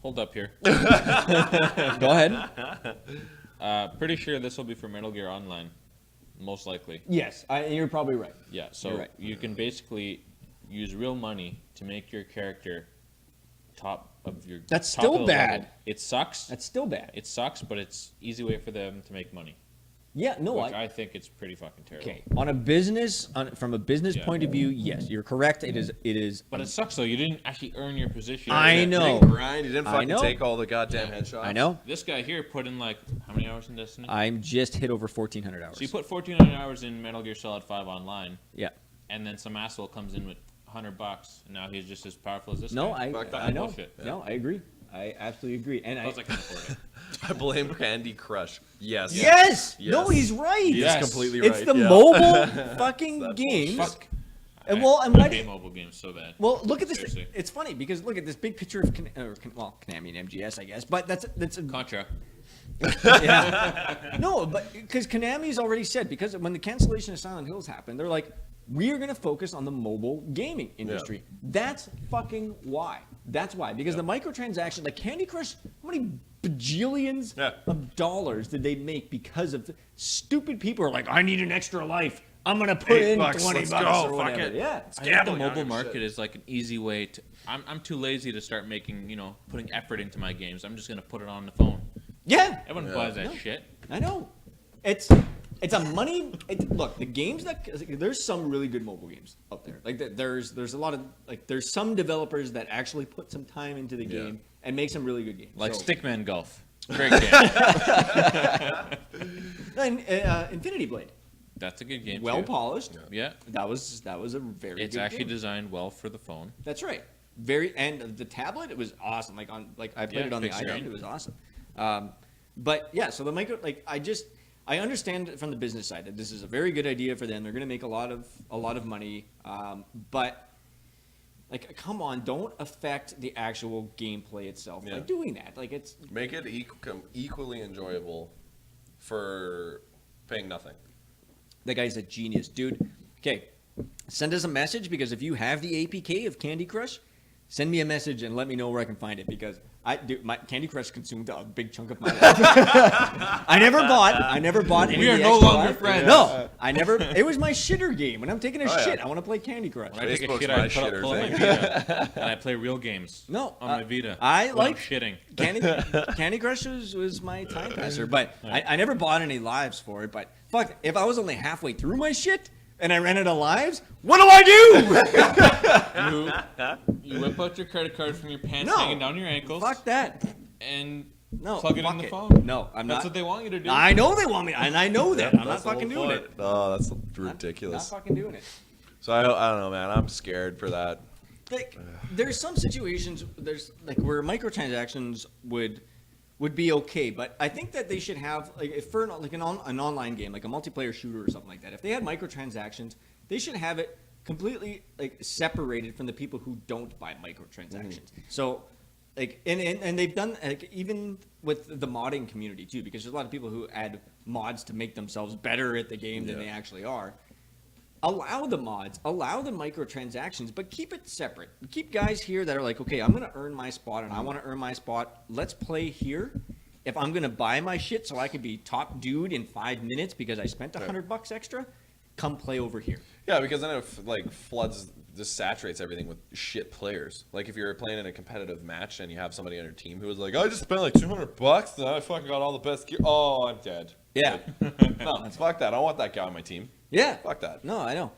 Hold up here. Go ahead. Pretty sure this will be for Metal Gear Online, most likely. Yes, you're probably right. Yeah, so You're right. you can basically use real money to make your character top of your. That's top still of the bad. level. It sucks. That's still bad. It sucks, but it's easy way for them to make money. Yeah, no, which I think it's pretty fucking terrible. okay. On a business, from a business Yeah. point of view, yes, you're correct. It is. But it sucks though. You didn't actually earn your position. I You know. didn't grind. You didn't I fucking know. take all the goddamn headshots. I know. This guy here put in like how many hours in Destiny? I'm just hit over 1,400 hours. So you put 1,400 hours in Metal Gear Solid 5 Online, Yeah. and then some asshole comes in with $100, and now he's just as powerful as this No, guy. Fuck that. I know. Bullshit. No, I agree. I absolutely agree. And I was like, I can afford it. I blame Candy Crush. Yes. yes. Yes. No, he's right. He's Yes. completely right. It's the yeah. mobile fucking games. Fuck. And I- well, and I why hate did- mobile games so bad. Well, look at this. Seriously. It's funny because look at this big picture of Konami and MGS, I guess. But that's Contra. yeah. No, but because Konami's already said, because when the cancellation of Silent Hills happened, they're like, we're going to focus on the mobile gaming industry. That's fucking why. That's why. Because the microtransactions, like Candy Crush, how many bajillions of dollars did they make because of stupid people who are like, I need an extra life. I'm going to put in $8, 20 let's bucks go, or fuck whatever. it. Yeah. I think the Gambling on mobile your market shit. is like an easy way to. I'm too lazy to start making, putting effort into my games. I'm just gonna put it on the phone. Yeah. Everyone buys that shit. I know. It's a money. Look, the games there's some really good mobile games out there. Like there's a lot of there's some developers that actually put some time into the game and make some really good games. Like So- Stickman Golf. Great game. and Infinity Blade, That's a good game. well too. polished. Yeah. That was a very. It's good actually game. designed well for the phone. That's right. And the tablet, it was awesome. I played Yeah, it on the big iPad. screen. It was awesome. But yeah, so the micro, I understand from the business side that this is a very good idea for them. They're going to make a lot of money. But come on, don't affect the actual gameplay itself by doing that. It's Make it equally enjoyable for paying nothing. that guy's a genius, dude. Okay, send us a message because if you have the APK of Candy Crush, send me a message and let me know where I can find it because my Candy Crush consumed a big chunk of my life. I never bought any We of are the no extra longer life. friends. No, I never. It was my shitter game. When I'm taking a Oh, yeah. shit, I want to play Candy Crush. When I take a Facebook's shit, my I shitter pull up my thing. Vita and I play real games. No, on my Vita. I when like I'm shitting. Candy Crush was my time passer, but I never bought any lives for it. But fuck, if I was only halfway through my shit and I ran out of lives, what do I do? You whip out your credit card from your pants No. hanging down your ankles. Fuck that. And No, plug it fuck in the it. phone. No, I'm That's not. what they want you to do. I know they want me, and I know that. I'm not That's the fucking whole doing point. it. Oh, that's Not ridiculous. fucking doing it. So I don't know, man. I'm scared for that. There's some situations where microtransactions would be okay, but I think that they should have if for an online game, like a multiplayer shooter or something like that. If they had microtransactions, they should have it completely separated from the people who don't buy microtransactions. So and they've done even with the modding community too, because there's a lot of people who add mods to make themselves better at the game than they actually are. Allow the mods, allow the microtransactions, but keep it separate. Keep guys here that are like, okay, I'm going to earn my spot and I want to earn my spot. Let's play here. If I'm going to buy my shit so I can be top dude in 5 minutes because I spent $100 extra, come play over here. Yeah, because then it floods, just saturates everything with shit players. Like if you're playing in a competitive match and you have somebody on your team who is like, I just spent like $200 and I fucking got all the best gear. Oh, I'm dead. Yeah. No, fuck that. I don't want that guy on my team. Yeah. Fuck that. No, I know.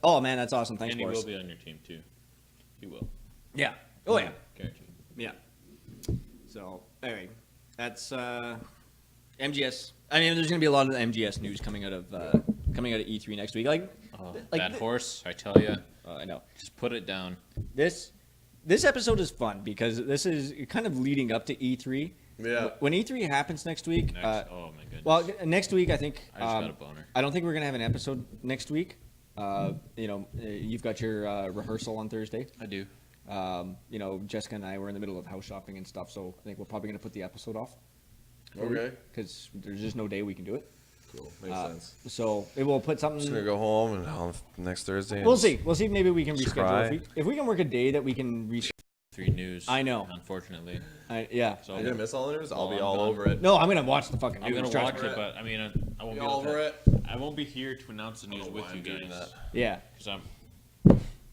Oh, man, that's awesome. Thanks, And he Boris. will be on your team too. He will. Yeah. Oh, yeah. Guaranteed. Yeah. So, anyway, that's MGS. I mean, there's going to be a lot of MGS news coming out of E3 next week. That horse, I tell you, I know. just put it down. This episode is fun because this is kind of leading up to E3. Yeah. When E3 happens next week. Oh my goodness. Well, next week I think. I just got a boner. I don't think we're gonna have an episode next week. You've got your rehearsal on Thursday. I do. Jessica and I were in the middle of house shopping and stuff, so I think we're probably gonna put the episode off. Okay. Because there's just no day we can do it. Cool. Makes sense. So it will put something. Just gonna go home and next Thursday. and We'll see. We'll see if maybe we can Just reschedule. cry. If we can work a day that we can reschedule. 3 news. I know. Unfortunately. Yeah. So You're gonna miss all the news? I'll Oh, be I'm all done. over it. No, I'm gonna watch the fucking news. I'm gonna trust watch me. it, but I mean, I won't Be be all able over to, it. I won't be here to announce the news with you doing guys. that. Yeah. Because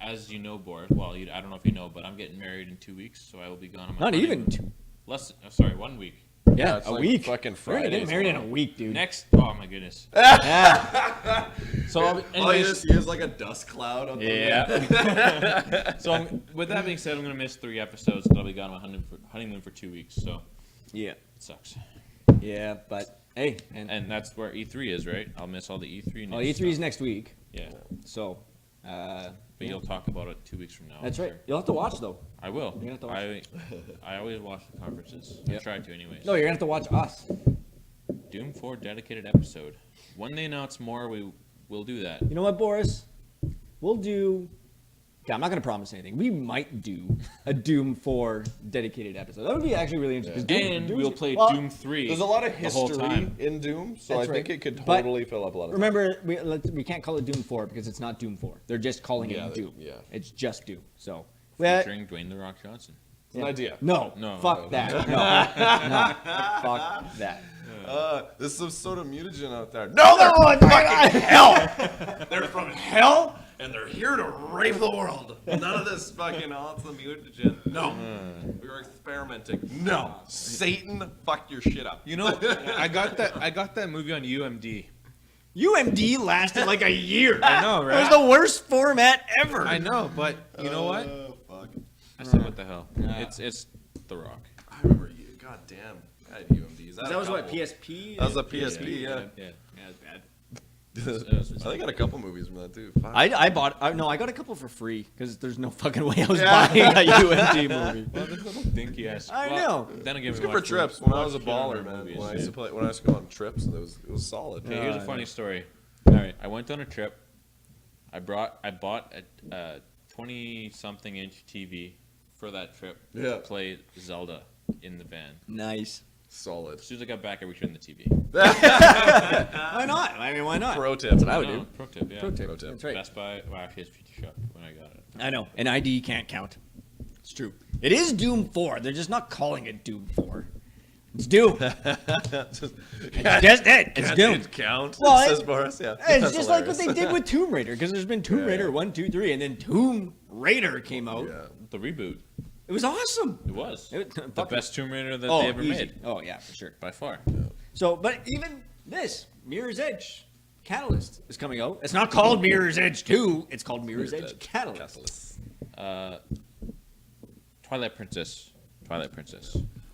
as you know, Boris. Well, I don't know if you know, but I'm getting married in 2 weeks, so I will be gone on my Not even honeymoon. two. Less. Sorry, 1 week. Yeah, it's a like week. fucking We're gonna get Fridays, married in a man. week, dude. Next, oh my goodness. Yeah. So, All you anyways, just see is like a dust cloud. On Yeah. so with that being said, I'm gonna miss 3 episodes. I'll be gone on honeymoon for 2 weeks, so Yeah. it sucks. Yeah, but hey, And that's where E3 is, right? I'll miss all the E3 news. oh, E3 is stuff. next week, Yeah, so. but you'll talk about it 2 weeks from now. That's I'm right. sure. You'll have to watch though. I will. You're gonna have to I always watch the conferences. Yep. I try to, anyways. No, you're gonna have to watch us. Doom 4 dedicated episode. When they announce more, we'll do that. You know what, Boris? We'll do. Okay, I'm not gonna promise anything. We might do a Doom 4 dedicated episode. That would be actually really interesting. 'cause Doom- And Doom's- we'll play well, Doom 3. There's a lot of the whole history time. in Doom, so I That's think right. it could But totally fill up a lot of time. Remember, we can't call it Doom 4 because it's not Doom 4. They're just calling Yeah, it Doom. yeah. It's just Doom. So. Featuring Dwayne The Rock Johnson. It's an idea. No. No. Fuck that. No. No. Fuck that. There's some sort of mutagen out there. No, they're from fucking hell. They're from hell, and they're here to rape the world. None of this fucking, oh, it's the mutagen. No, we were experimenting. No, Satan, fuck your shit up. You know, I got that movie on UMD. UMD lasted like a year. I know, It was right? the worst format ever. I know, but you know what? Fuck. I said, what the hell? It's The Rock. I remember you. God damn. I had UMDs. That was what, PSP? That was a PSP, yeah. Yeah. Yeah, it's bad. I think I got a couple movies from that too. Fuck. I got a couple for free because there's no fucking way I was buying a UMD movie. Well, this little dinky ass. I know. Then again, It's we good for watched trips. movies- When I was a watched killer baller, man. movies, When I yeah. used to play, when I used to go on trips, it was solid. Okay, here's a Yeah. funny story. All right. I went on a trip. I bought a 20-something inch TV for that trip Yeah. to play Zelda in the van. Nice. Solid. As soon as I got back, I returned the TV. Why not? I mean, why not? Pro tip. That's what I would No, do. Pro tip, yeah. Pro tip. Pro tip. That's right. Best Buy, well, actually, it's Future Shop when I got it. I know. An ID can't count. It's true. It is Doom 4. They're just not calling it Doom 4. It's Doom. It's just it. It's Doom. It count, Well, says it- Boris. Yeah. It's That's just like what hilarious. they did with Tomb Raider, because there's been Tomb Yeah, Raider yeah. 1, 2, 3, and then Tomb Raider came out. Yeah. The reboot. It was awesome. It was. It- the fuck best Tomb Raider that Oh, they ever easy. made. Oh, yeah, for sure. By far. So, but even this, Mirror's Edge Catalyst is coming out. It's not called Mirror's Edge 2. It's called Mirror's Edge Catalyst. Twilight Princess.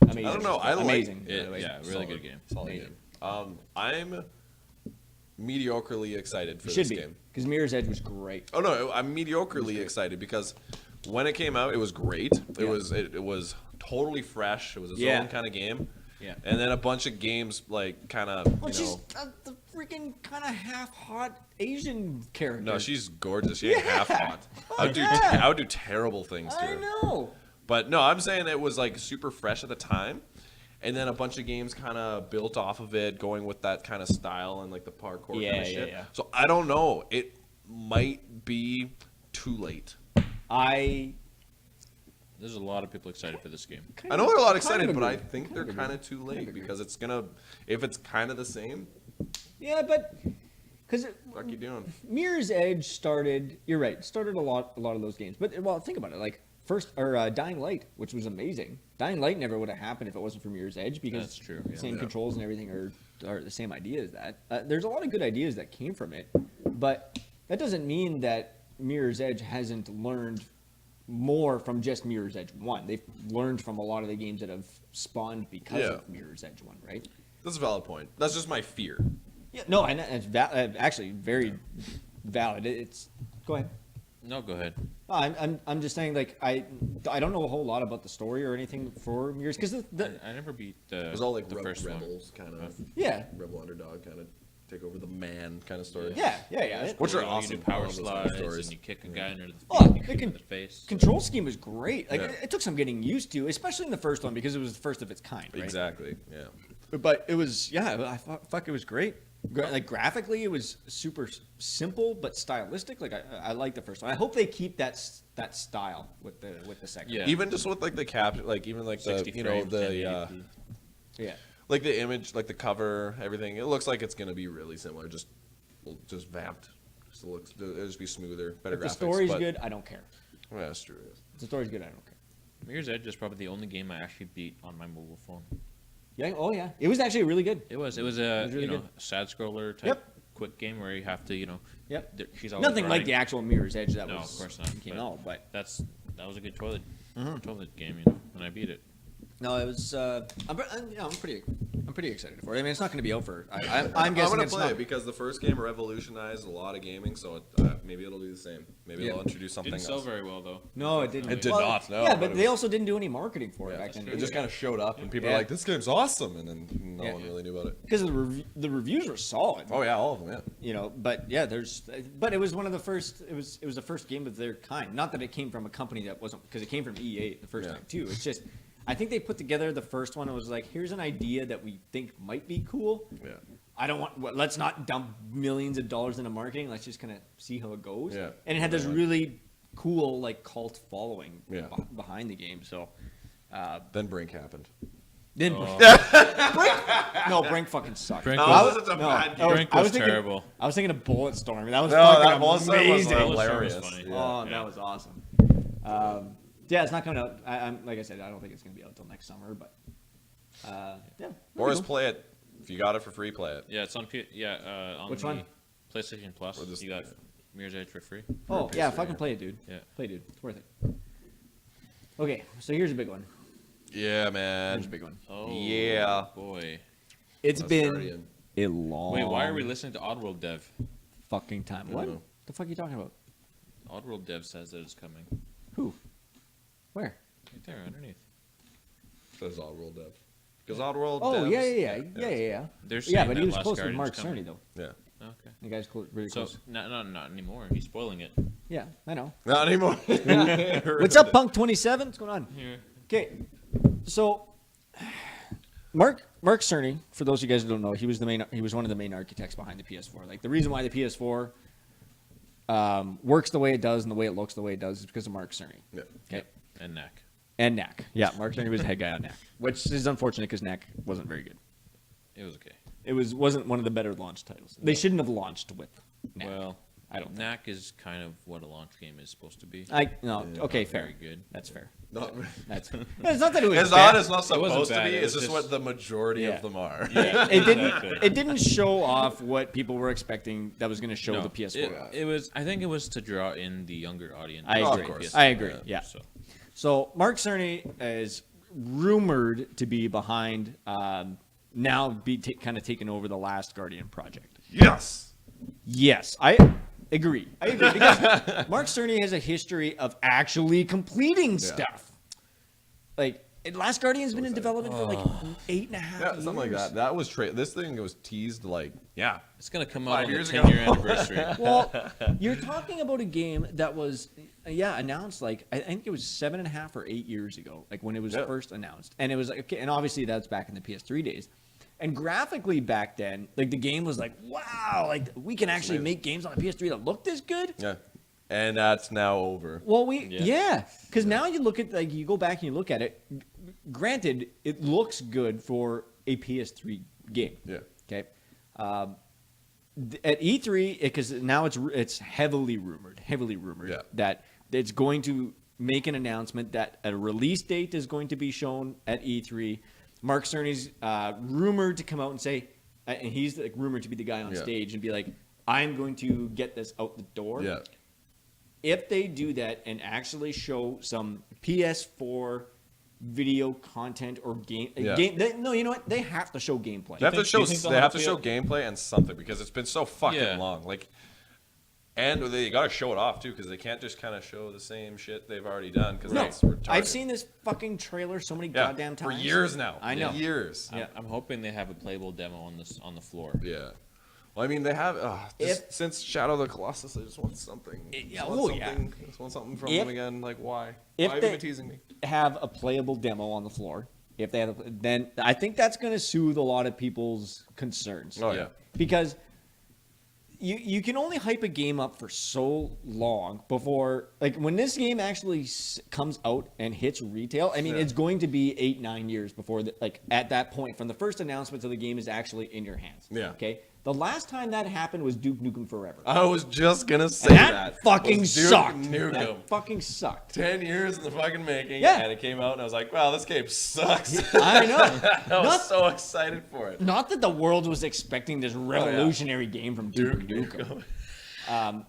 Amazing. I don't know. I like Amazing. It- by the way. yeah, really Solid. good game. Solid Amazing. game. I'm mediocrely excited for It should this be, game. because Mirror's Edge was great. Oh no, I'm mediocrely excited because when it came out, it was great. Yeah. It was totally fresh. It was its Yeah. own kind of game. Yeah. And then a bunch of games like kind of Well, you she's know. the freaking kind of half-hot Asian character. No, she's gorgeous. She ain't half hot. yeah. I would do terrible things to I her. know. But no, I'm saying it was like super fresh at the time. And then a bunch of games kind of built off of it, going with that kind of style and like the parkour Yeah, kind of yeah, shit. yeah. So I don't know. It might be too late. There's a lot of people excited for this game. I know they're a lot kind excited, of but I agree. think Kind they're of agree. kind of too late agree. because it's gonna. If it's kind of the same, Yeah, but because what are you doing? Mirror's Edge started. You're right. Started a lot of those games. But well, think about it. Like Dying Light, which was amazing. Dying Light never would have happened if it wasn't for Mirror's Edge because That's true, the yeah. same Yeah. controls and everything are the same idea as that. There's a lot of good ideas that came from it, but that doesn't mean that Mirror's Edge hasn't learned more from just Mirror's Edge 1. They've learned from a lot of the games that have spawned because Yeah. of Mirror's Edge 1, right? That's a valid point. That's just my fear. Yeah, no, and it's actually very valid. It's go ahead. No, go ahead. No, I'm just saying, like, I don't know a whole lot about the story or anything for Mirror's because I never beat the, It was all like the first rebels kind of, yeah rebel underdog kind of take over the man kind of story. yeah. Which are You awesome. do power I love those kind of slides stories. and you kick a guy under the feet, Oh, and you the kick him in the face. Control scheme was great. Like Yeah. it took some getting used to, especially in the first one because it was the first of its kind. Right? Exactly. Yeah. But it was fuck, it was great. Like graphically, it was super simple but stylistic. Like I like the first one. I hope they keep that style with the second. Yeah. Even just with like the cap, like even like the 60 you know frames, the 1080p. Yeah. like the image, like the cover, everything. It looks like it's gonna be really similar, just vamped. Just looks, it'll just be smoother, better If the graphics. story's but- good, I don't care. Yeah, that's true. If the story's good, I don't care. Mirror's Edge is probably the only game I actually beat on my mobile phone. Yeah. Oh yeah. It was actually really good. It was a really you know good. side scroller type Yep. quick game where you have to Yep. she's always Nothing like running. the actual Mirror's Edge that No, was of course not. came but out, but that was a good toilet game, when I beat it. no, it was. I'm pretty excited for it. I mean, it's not going to be out for. I'm I'm guessing gonna it's play not. it because the first game revolutionized a lot of gaming, so maybe it'll do the same. Maybe Yeah. they'll introduce something Didn't sell else. very well though. No, it didn't. It did not, no, Yeah, but but it they was- also didn't do any marketing for it Yeah, back then. it just kind of showed up, and people Yeah. were like, "This game's awesome," and then no Yeah. one really knew about it. Because the reviews were solid. Oh yeah, all of them. Yeah. You know, but yeah, but it was one of the first. It was the first game of their kind. Not that it came from a company that wasn't, because it came from EA the first Yeah. time too. It's just, I think they put together the first one. It was like, here's an idea that we think might be cool. Yeah. I don't want. Let's not dump millions of dollars into marketing. Let's just kind of see how it goes. Yeah. And it had this really cool like cult following Yeah. behind the game. So Then Brink happened. then Brink fucking sucked. Brink I was- was, such a no, bad I was- Brink I was thinking- terrible. I was thinking of Bulletstorm. That was No, fucking that Bulletstorm was amazing. Bulletstorm was hilarious. funny. Yeah. Oh, Yeah. that was awesome. Yeah, it's not coming out. I'm like I said, I don't think it's gonna be out until next summer. But yeah. Or just play it. If you got it for free, play it. Yeah, it's on on Which the one? PlayStation Plus. Or just- You got Mirror's Edge for free. Oh for yeah, PS3, fucking yeah. play it, dude. Yeah. Play it, dude. It's worth it. Okay, so here's a big one. Yeah, Here's a man. big one. Oh Yeah. boy. It's Last been Guardian. a long. Wait, why are we listening to Oddworld Dev? fucking time? I What? don't know. The fuck are you talking about? Oddworld Dev says that it's coming. Who? Where? Right there, underneath. Says Oddworld Dev. Because Oddworld. Oh devs, yeah. They're Yeah, saying but that he was Last close with Guardian's Mark coming. Cerny though. Yeah. Okay. The guy's really So close. not anymore. He's spoiling it. Yeah, I know. Not anymore. What's up, Punk 27? What's going on? Here. Okay, so Mark Cerny, for those of you guys who don't know, he was one of the main architects behind the PS4. Like the reason why the PS4 works the way it does and the way it looks the way it does is because of Mark Cerny. Yeah. Okay, And Knack. and Knack. Yeah, Mark Cerny was the head guy on Knack, which is unfortunate because Knack wasn't very good. It was okay. It wasn't one of the better launch titles. They shouldn't have launched with Knack. Well, I don't think. Knack is kind of what a launch game is supposed to be. No, okay, fair. Very good. That's fair. Not, That's it's not that it was it's bad. not. It's not It wasn't supposed to bad, be. it It's was just just- what the majority Yeah. of them are. It didn't show off what people were expecting that was going to show No, the PS4. It was. I think it was to draw in the younger audience. I Oh, of agree. course. I agree. Yeah. So So Mark Cerny is rumored to be behind now kind of taking over the Last Guardian project. Yes. Yes, I agree. Because Mark Cerny has a history of actually completing stuff. Like Last Guardian's been in development for like 8.5 Yeah, years. something like that. That was this thing was teased like it's gonna come 5 out on the years ago. 10-year anniversary. Well, you're talking about a game that was, announced like I think it was 7.5 or 8 years ago, like when it was Yeah. first announced, and it was like okay, and obviously that's back in the PS3 days, and graphically back then, like the game was like wow, like we can actually make games on the PS3 that look this good. yeah, and that's now over. Well, Yeah. because now you look at like you go back and you look at it. Granted, it looks good for a PS3 game. Yeah. Okay. At E3, because now it's heavily rumored Yeah. that it's going to make an announcement that a release date is going to be shown at E3. Mark Cerny's rumored to come out and say, and he's like, rumored to be the guy on Yeah. stage and be like, "I'm going to get this out the door." Yeah. If they do that and actually show some PS4 video content or game, Yeah. no, you know what? They have to show gameplay. They have to think- show. do you think they'll They have have to to show be gameplay and something because it's been so fucking Yeah. long. Like, and they got to show it off too because they can't just kind of show the same shit they've already done because No, that's retarded. I've seen this fucking trailer so many yeah, goddamn for times. years now. I know. years. Yeah. I'm hoping they have a playable demo on the floor. Yeah. Well, I mean, they have If- since Shadow of the Colossus. I just want something. Yeah, Just want oh, yeah. something. Just want something from If- them again. Like, why? if Why have they- you been teasing me? Have a playable demo on the floor. If they have, then I think that's going to soothe a lot of people's concerns. Oh yeah. Because you can only hype a game up for so long before, like when this game actually comes out and hits retail. I mean, Yeah. it's going to be 8-9 years before, like at that point, from the first announcement to the game is actually in your hands. Yeah. Okay. The last time that happened was Duke Nukem Forever. I was just gonna say And that. fucking Was Duke sucked. Nukem. That fucking sucked. 10 years in the fucking making, Yeah. and it came out, and I was like, wow, this game sucks. I know. I was Not- so excited for it. Not that the world was expecting this revolutionary game from Duke Nukem.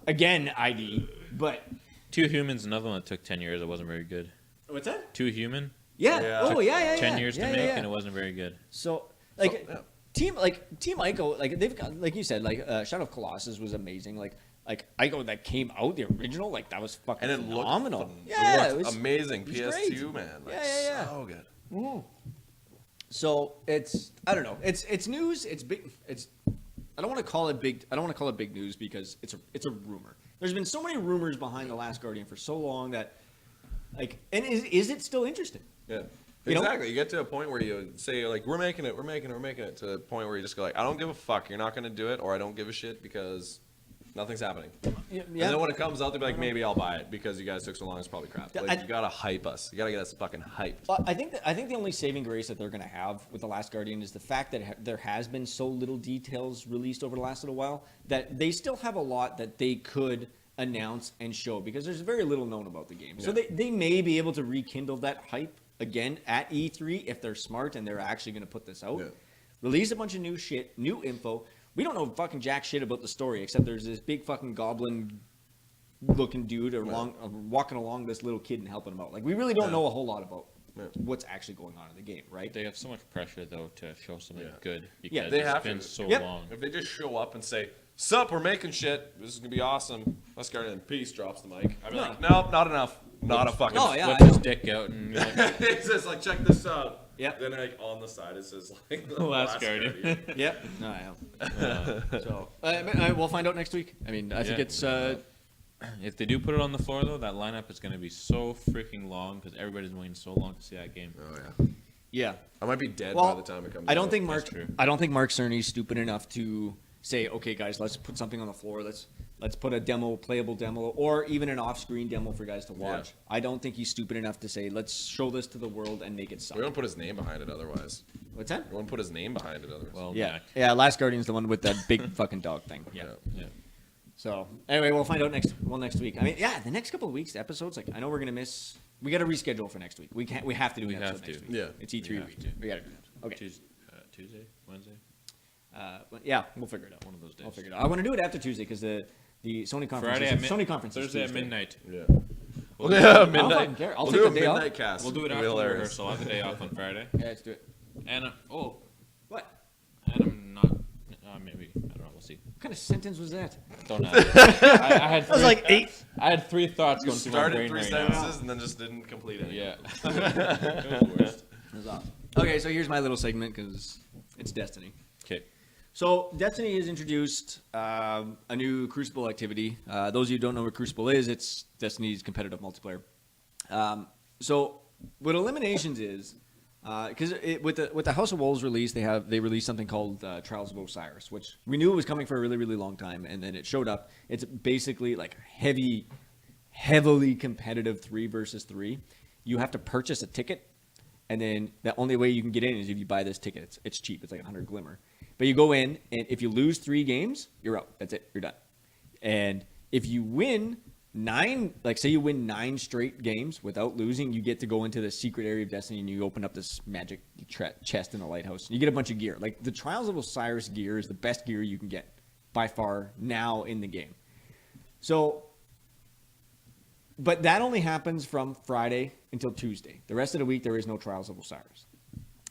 Again, ID, but 2 Humans, another one that took 10 years. It wasn't very good. what's that? 2 Human, Yeah. Yeah. Oh, yeah. 10 years to make, yeah. and it wasn't very good. So like yeah. Team Ico, like they've got, like you said, like Shadow of Colossus was amazing. Like Ico that came out, the original, like that was fucking And it looked phenomenal. fun. Yeah, it looked amazing. was PS2, great. man. Like, Yeah. so good. So it's, I don't know, it's news. It's big. It's, I don't want to call it big. I don't want to call it big news because it's a rumor. There's been so many rumors behind The Last Guardian for so long that, like, and is it still interesting? Yeah. You know? Exactly. You get to a point where you say, like, we're making it, to the point where you just go, like, I don't give a fuck. You're not going to do it, or I don't give a shit because nothing's happening. Yeah. And then when it comes out, they'll be like, maybe I'll buy it because you guys took so long. It's probably crap. Yeah, Like, you got to hype us. You got to get us fucking hyped. I think the only saving grace that they're going to have with The Last Guardian is the fact that there has been so little details released over the last little while that they still have a lot that they could announce and show because there's very little known about the game. So they may be able to rekindle that hype again at E3 if they're smart and they're actually going to put this out. Yeah. Release a bunch of new shit, new info. We don't know fucking jack shit about the story except there's this big fucking goblin looking dude walking along this little kid and helping him out. Like we really don't know a whole lot about what's actually going on in the game, right? They have so much pressure though to show something good because Yeah, they it's have been to. so Yep. long. If they just show up and say, sup, we're making shit. This is going to be awesome. Let's go and peace, drops the mic. I'd be like, nope, not enough. Not a fucking. Oh, yeah. Whip his dick out and be like, It says, like, check this out. Yep. Then, like, on the side, it says, like, the Last Guardian. Yep. No, I know. So we'll find out next week. I mean, I think Yeah. it's if they do put it on the floor though, that lineup is going to be so freaking long because everybody's waiting so long to see that game. Oh, yeah. yeah. I might be dead Well, by the time it comes I don't out. think That's true. Mark Cerny's stupid enough to say, okay, guys, let's put something on the floor. Let's put a playable demo, or even an off-screen demo for guys to watch. Yeah. I don't think he's stupid enough to say, let's show this to the world and make it suck. We don't put his name behind it otherwise. What's that? We won't put his name behind it otherwise. Well, Yeah, Mac. yeah. Last Guardian's the one with that big fucking dog thing. Yeah. Yeah. So anyway, we'll find out next week. I mean, yeah, the next couple of weeks episodes. Like, I know we're gonna miss. We got to reschedule for next week. We can't. We have to do an We episode have next to. week. Yeah. It's E3 We have week. to. We got to do it. Okay. Tuesday, Wednesday, But yeah, we'll figure it out. one of those days. I'll figure it out. I want to do it after Tuesday because the Sony conference. Friday at Sony conference. is Thursday at Tuesday. midnight. Yeah. We'll yeah, do- I don't midnight. fucking care. I'll We'll take do the a day off. midnight cast. We'll do it It'll be after the hilarious. rehearsal. I'll have the day off on Friday, Yeah, let's do it. and What? and I'm not. Maybe I don't know. We'll see. What kind of sentence was that? Don't know. I had. That was like 8. I had 3 thoughts You going through my started brain 3 right sentences and then just didn't complete it. now. Yeah. It was awesome. Okay, so here's my little segment because it's Destiny. Okay. So Destiny has introduced a new Crucible activity. Those of you who don't know what Crucible is, it's Destiny's competitive multiplayer. So what Eliminations is, because with the House of Wolves release, they released something called Trials of Osiris, which we knew it was coming for a really, really long time, and then it showed up. It's basically like heavily competitive 3 versus 3. You have to purchase a ticket, and then the only way you can get in is if you buy this ticket. It's cheap. It's like 100 glimmer. But you go in, and if you lose 3 games, you're out. That's it. You're done. And if you win 9, like say you win 9 straight games without losing, you get to go into the secret area of Destiny, and you open up this magic chest in the lighthouse. And you get a bunch of gear. Like the Trials of Osiris gear is the best gear you can get by far now in the game. So, but that only happens from Friday until Tuesday. The rest of the week, there is no Trials of Osiris.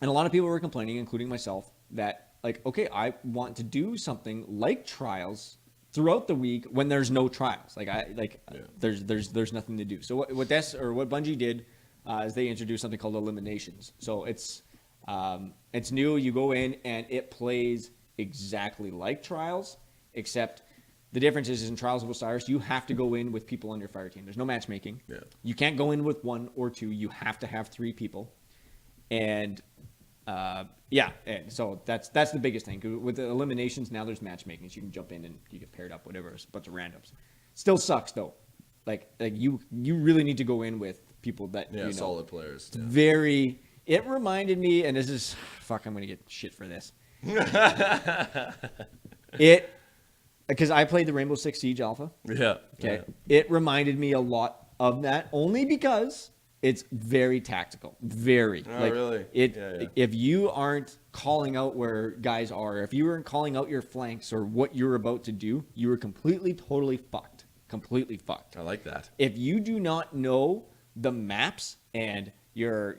And a lot of people were complaining, including myself, that like, okay, I want to do something like Trials throughout the week when there's no trials. There's nothing to do. So what Bungie did is they introduced something called Eliminations. So it's new. You go in and it plays exactly like Trials, except the difference is in Trials of Osiris, you have to go in with people on your fire team. There's no matchmaking. Yeah. You can't go in with 1 or 2. You have to have 3 people. And and so that's the biggest thing. 'Cause with the Eliminations, now there's matchmaking, so you can jump in and you get paired up, whatever. It's a bunch of randoms. Still sucks though. Like you really need to go in with people that you know. Solid players. Yeah. Very. It reminded me, and this is fuck. I'm gonna get shit for this. Because I played the Rainbow Six Siege Alpha. Yeah. Okay. It reminded me a lot of that only because it's very tactical. Very. Oh, really? Yeah. If you aren't calling out where guys are, if you weren't calling out your flanks or what you're about to do, you were completely, totally fucked. Completely fucked. I like that. If you do not know the maps and your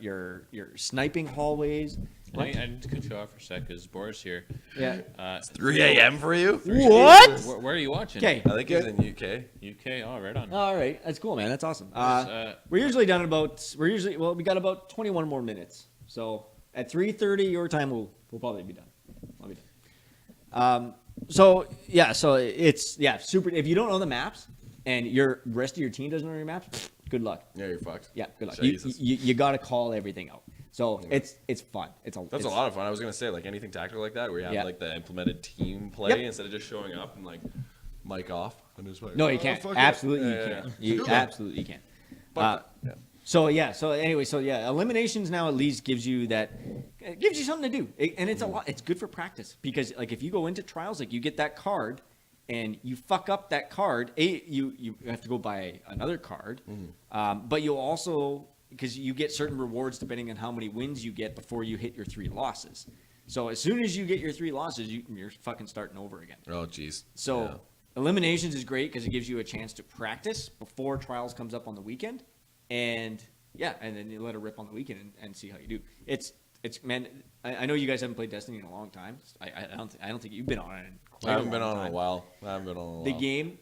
sniping hallways. I need to cut you off for a sec because Boris here. Yeah. 3 a.m. for you? What? Where are you watching? Okay. I think he's in UK. UK. Oh, right on. All right. That's cool, man. That's awesome. There's, We're usually done about. We got about 21 more minutes. So at 3:30 your time, we'll probably be done. I'll be done. So it's super. If you don't know the maps and your rest of your team doesn't know your maps, good luck. Yeah, you're fucked. Yeah, good luck. Jesus. You got to call everything out. So it's fun. That's a lot of fun. I was gonna say like anything tactical like that, where you have Yeah. like the implemented team play Yep. instead of just showing up and like mic off and just like, No, you "Oh, can't. fuck it." Absolutely, Yeah, you yeah, can't. yeah. You absolutely can. But, yeah. So eliminations now at least gives you something to do, and it's a lot. It's good for practice because like if you go into trials, like you get that card, and you fuck up that card, you have to go buy another card, but you'll also because you get certain rewards depending on how many wins you get before you hit your 3 losses. So as soon as you get your 3 losses, you're fucking starting over again. Oh, jeez. So Yeah. eliminations is great because it gives you a chance to practice before trials comes up on the weekend, and then you let it rip on the weekend and see how you do. It's man. I know you guys haven't played Destiny in a long time. I don't think you've been on it. In quite I haven't a been long on in time. a while. The game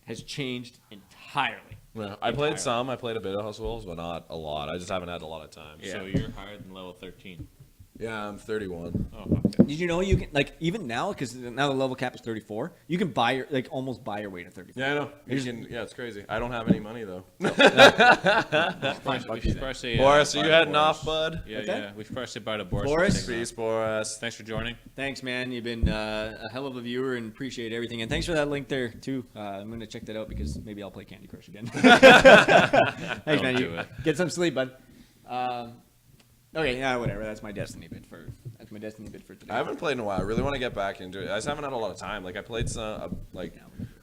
has changed entirely. Yeah, I played some. I played a bit of House of Wolves, but not a lot. I just haven't had a lot of time. So you're higher than level 13. Yeah, I'm 31. Oh, okay. Did you know you can even now because now the level cap is 34? You can buy almost buy your way to 34. Yeah, I know. Yeah, it's crazy. I don't have any money though. We should probably say, Boris, are bye you to heading Boris. off, bud? Yeah, What's that? yeah. We should probably say bye to Boris. Boris? Peace, Boris. Thanks for joining. Thanks, man. You've been a hell of a viewer and appreciate everything. And thanks for that link there, too. I'm going to check that out because maybe I'll play Candy Crush again. Thanks, Don't man. do You it. get some sleep, bud. Okay, yeah, whatever. That's my Destiny bid for today. I haven't played in a while. I really want to get back into it. I just haven't had a lot of time. Like I played some,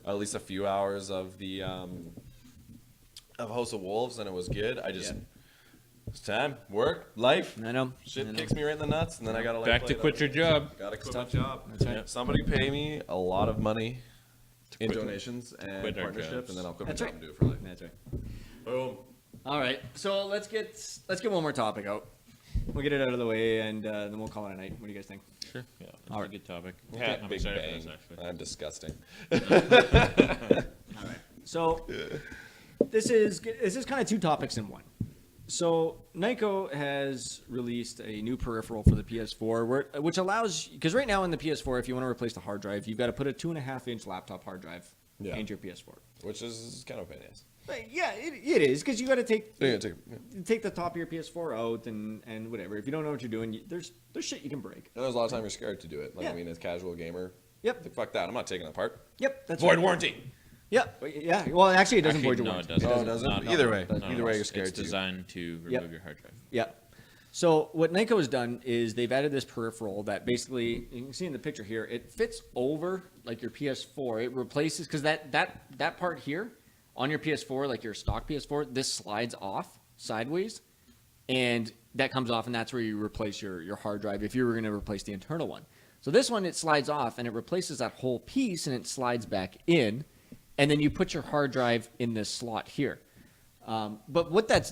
at least a few hours of the of House of Wolves, and it was good. It's time, work, life. I know. Shit I know. kicks me right in the nuts, and then I gotta Back to quit your job. Gotta quit my job. That's right. Yeah. Somebody pay me a lot of money in quit- donations and quit our partnership, jobs. and then I'll quit That's my right. job and do it for life. That's right. Boom. All right, so let's get one more topic out. We'll get it out of the way, and then we'll call it a night. What do you guys think? Sure. Yeah. That's All a right. good topic. Yeah, I'm big excited bang. for this, actually. I'm disgusting. All right. So this is kind of 2 topics in one. So Nyko has released a new peripheral for the PS4, which allows because right now in the PS4, if you want to replace the hard drive, you've got to put a 2.5-inch laptop hard drive into your PS4. Which is kind of a pain in the ass. But yeah, it is because you got to take Yeah, take the top of your PS4 out and whatever. If you don't know what you're doing, there's shit you can break. And there's a lot of time you're scared to do it. Like, Yeah. I mean, as a casual gamer, Yep. like, fuck that. I'm not taking it apart. Yep. That's Void right. warranty. Yep. Yeah. Well, actually, it doesn't Actually, void your no, warranty. it doesn't. Oh, does it? Not- Either way. no, Either way, you're it's scared to. designed to remove Yep. your hard drive. Yeah. So what Nyko has done is they've added this peripheral that basically you can see in the picture here. It fits over like your PS4. It replaces because that part here on your PS4, like your stock PS4, this slides off sideways, and that comes off, and that's where you replace your hard drive if you were going to replace the internal one. So this one, it slides off, and it replaces that whole piece, and it slides back in, and then you put your hard drive in this slot here. But what that's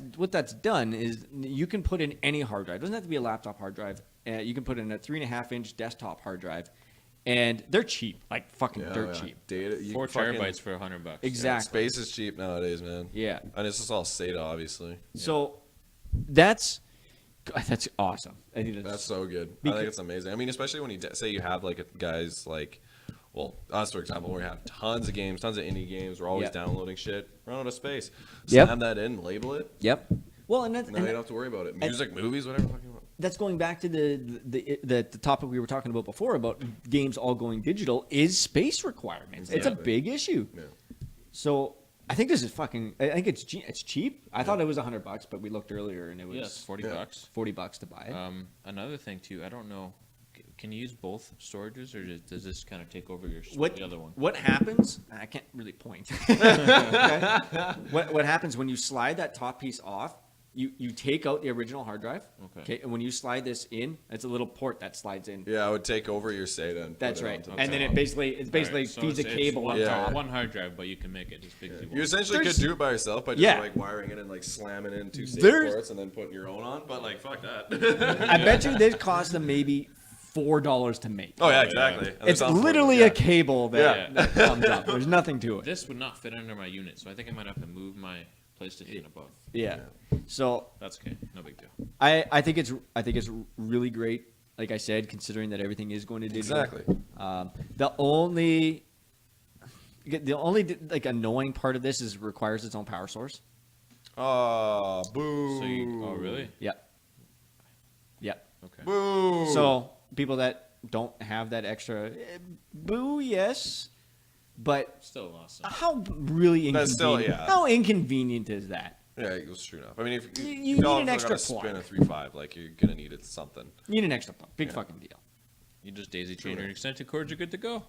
done is you can put in any hard drive. It doesn't have to be a laptop hard drive. You can put in a 3.5-inch desktop hard drive, and they're cheap, like fucking dirt cheap. Data, you 4 fucking- terabytes for $100. Exactly. Space is cheap nowadays, man. Yeah. And it's just all SATA, obviously. So that's awesome. I think That's so good. I Because- think it's amazing. I mean, especially when you say you have like guys like, well, us for example, where we have tons of games, tons of indie games. We're always Yep. downloading shit. Run out of space. Yep. Slam that in, label it. Yep. Well, and that's Now you don't have to worry about it. Music, movies, whatever the fuck you want. that's going back to the topic we were talking about before about games all going digital is space requirements. It's a Exactly. big issue. Yeah. So I think this is fucking. I think it's cheap. I thought it was $100, but we looked earlier and it was Yes, $40. $40 to buy it. Another thing too, I don't know. Can you use both storages, or does this kind of take over What the other one? What happens? I can't really point. What happens when you slide that top piece off? You take out the original hard drive. Okay. And when you slide this in, it's a little port that slides in. Yeah, I would take over your SATA and That's put it right. onto the And then top. it basically Alright, so feeds a it's cable one, on top. one hard drive, but you can make it as big as you You want. essentially There's- could do it by yourself by just Yeah. like wiring it and like slamming in 2 SATA There's- ports and then putting your own on. But like, fuck that. I bet you this cost them maybe $4 to make. Oh yeah, yeah. exactly. And It's it's on literally yeah. a cable Yeah. that comes up. There's nothing to it. This would not fit under my unit, so I think I might have to move my PlayStation above. Yeah. So That's okay, no big deal. I think it's really great. Like I said, considering that everything is going to digital. Exactly. The only like annoying part of this is it requires its own power source. Oh, boo. So oh really? Yep. Yep. Okay. Boo. So people that don't have that extra, boo, yes, but Still awesome. how really inconvenient? That's still- yeah. How inconvenient is that? yeah, it was true enough. I mean, if You if need all an are extra gonna spin plug. a 3.5, like you're gonna need it something. You need an extra plug. Big fucking deal. You just daisy chain your extension cords, you're good to go.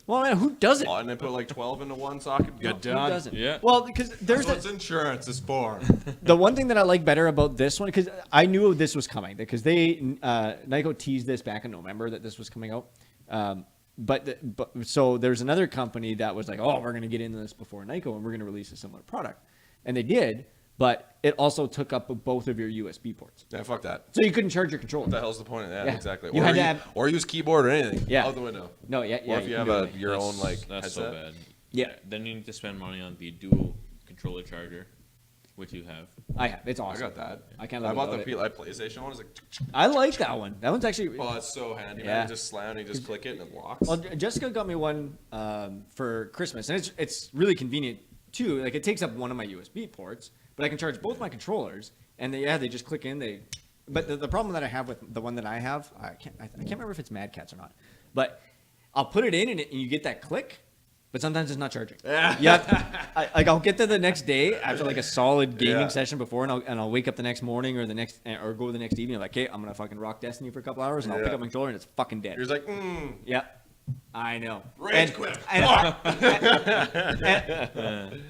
Well, man, who does it? Oh, and then put like 12 into one socket. Good Who done. doesn't? Yeah. Well, because there's That's what insurance is for. the one thing that I like better about this one, because I knew this was coming, because they Nyko teased this back in November that this was coming out. But so there's another company that was like, oh, we're going to get into this before Nyko and we're going to release a similar product, and they did. But it also took up both of your USB ports, Yeah, fuck that. so you couldn't charge your controller. What the hell's the point of that? Yeah. Exactly. You or, had to have- or use keyboard or anything. Yeah. Out the window. No, yeah. Or if you can have do a it. your own like That's headset. so bad. Yeah. Then you need to spend money on the dual controller charger, which you have. I have. It's I awesome. got that. I can't I live bought the without it. PlayStation one. It's like, I like that one. That one's actually. oh, it's so handy. Yeah. Man. You just slam, you just click it, and it locks. Well, Jessica got me one for Christmas, and it's really convenient too. Like it takes up one of my USB ports, but I can charge both my controllers, and they just click in. But the problem that I have with the one that I have, I can't remember if it's Mad Cats or not, but I'll put it in and you get that click, but sometimes it's not charging. Yeah. I'll get to the next day after like a solid gaming Yeah. session before, and I'll wake up the next morning or go the next evening. I'm like, okay, I'm gonna fucking rock Destiny for a couple hours, and I'll pick Yeah. up my controller and it's fucking dead. You're just like, Yeah, I know. Rage quit.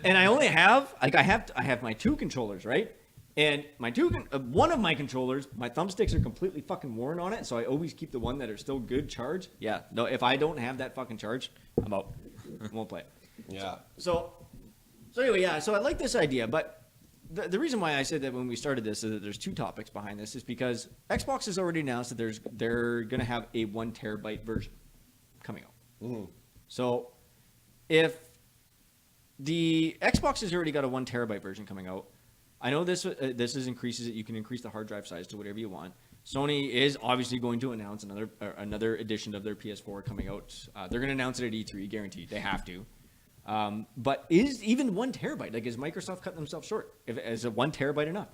And I only have I have my two controllers, right? And my one of my controllers, my thumbsticks are completely fucking worn on it, so I always keep the one that are still good charged. Yeah, no, if I don't have that fucking charged, I'm out. Won't play it. yeah. So anyway, yeah. So I like this idea, but the reason why I said that when we started this is that there's two topics behind this is because Xbox has already announced that they're going to have a 1 terabyte version coming out. Mhm. So if the Xbox has already got a 1 terabyte version coming out, I know this increases it. You can increase the hard drive size to whatever you want. Sony is obviously going to announce another edition of their PS4 coming out. They're going to announce it at E3, guaranteed. They have to. But is even 1 terabyte, like, is Microsoft cutting themselves short? Is a 1 terabyte enough?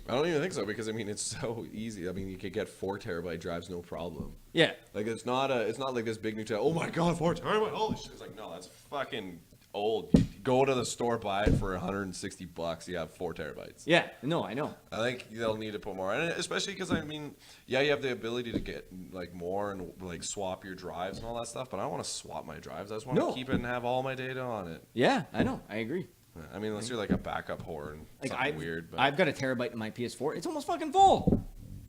I don't even think so because I mean it's so easy. I mean you could get 4 terabyte drives no problem. Yeah. Like it's not like this big new oh my god 4 terabyte holy shit. It's like no that's fucking old. You go to the store buy it for $160. You have 4 terabytes. Yeah. No, I know. I think they'll need to put more, and especially because I mean, yeah, you have the ability to get like more and like swap your drives and all that stuff. But I don't want to swap my drives. I just want No. to keep it and have all my data on it. Yeah, I know. I agree. I mean, unless you're like a backup whore and Like something weird. But I've got a terabyte in my PS4. It's almost fucking full.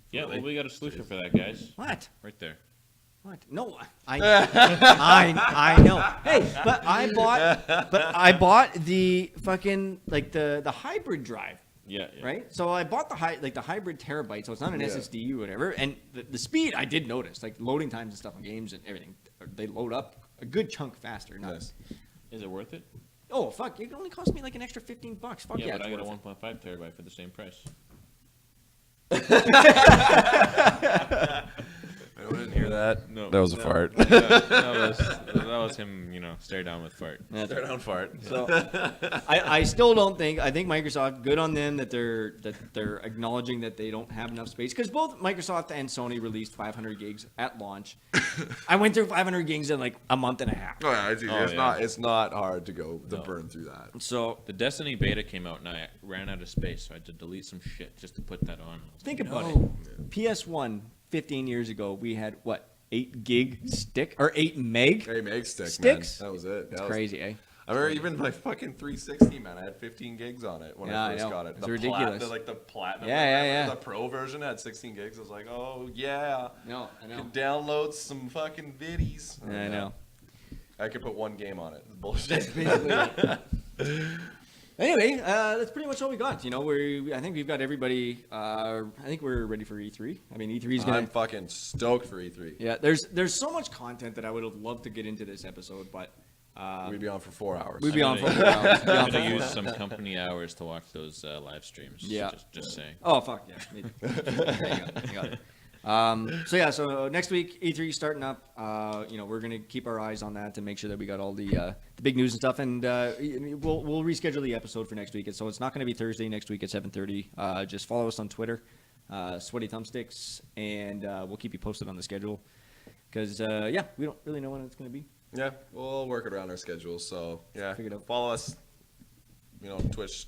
Yeah, Really? well, we got a solution for that, guys. What? Right there. What? No, I know. Hey, but I bought the fucking like the hybrid drive, Yeah. right? So I bought the hybrid terabyte, so it's not an Yeah. SSD or whatever. And the speed I did notice, like loading times and stuff on games and everything, they load up a good chunk faster. Not, Nice. Is it worth it? Oh fuck! It only cost me like an extra $15. Fuck yeah, but I it's got a worth it. 1.5 terabyte for the same price. I didn't hear that. No. That was a fart. that was him, stare down with fart. Stare down fart. So I still don't think I think Microsoft, good on them that they're acknowledging that they don't have enough space, because both Microsoft and Sony released 500 gigs at launch. I went through 500 gigs in like a month and a half. Oh yeah, it's easy. Oh, it's yeah. not. It's not hard to go to No. burn through that. So The Destiny beta came out and I ran out of space, so I had to delete some shit just to put that on. think about it. PS1 15 years ago, we had what, 8 gig stick or 8 meg. Hey, meg stick, Sticks? man. That was it. It's That was crazy, eh? I remember even my fucking 360, man. I had 15 gigs on it when Yeah, I I first know. got it. It's The ridiculous. the platinum. Yeah, yeah, one, yeah. The pro version had 16 gigs. I was like, oh yeah. No, I know. Can download some fucking viddies. Yeah, I know. I could put one game on it. It's bullshit. Anyway, that's pretty much all we got. You know, I think we've got everybody. I think we're ready for E3. I mean, E3 is gonna. I'm fucking stoked for E3. Yeah, there's so much content that I would have loved to get into this episode, but We'd be on for 4 hours. we'd be on for I'm 4 hours. Be on gonna for use 4 hours. some company hours to watch those live streams. Yeah. Just saying. Oh fuck yeah! Maybe. You got it. So next week E3 starting up. You know, we're gonna keep our eyes on that to make sure that we got all the big news and stuff, and we'll reschedule the episode for next week. So it's not gonna be Thursday next week at 7:30. Just follow us on Twitter, SweatyTHUMBstix, and we'll keep you posted on the schedule. Because we don't really know when it's gonna be. Yeah, we'll work it around our schedules. So yeah, Figure it out. follow us. You know, Twitch.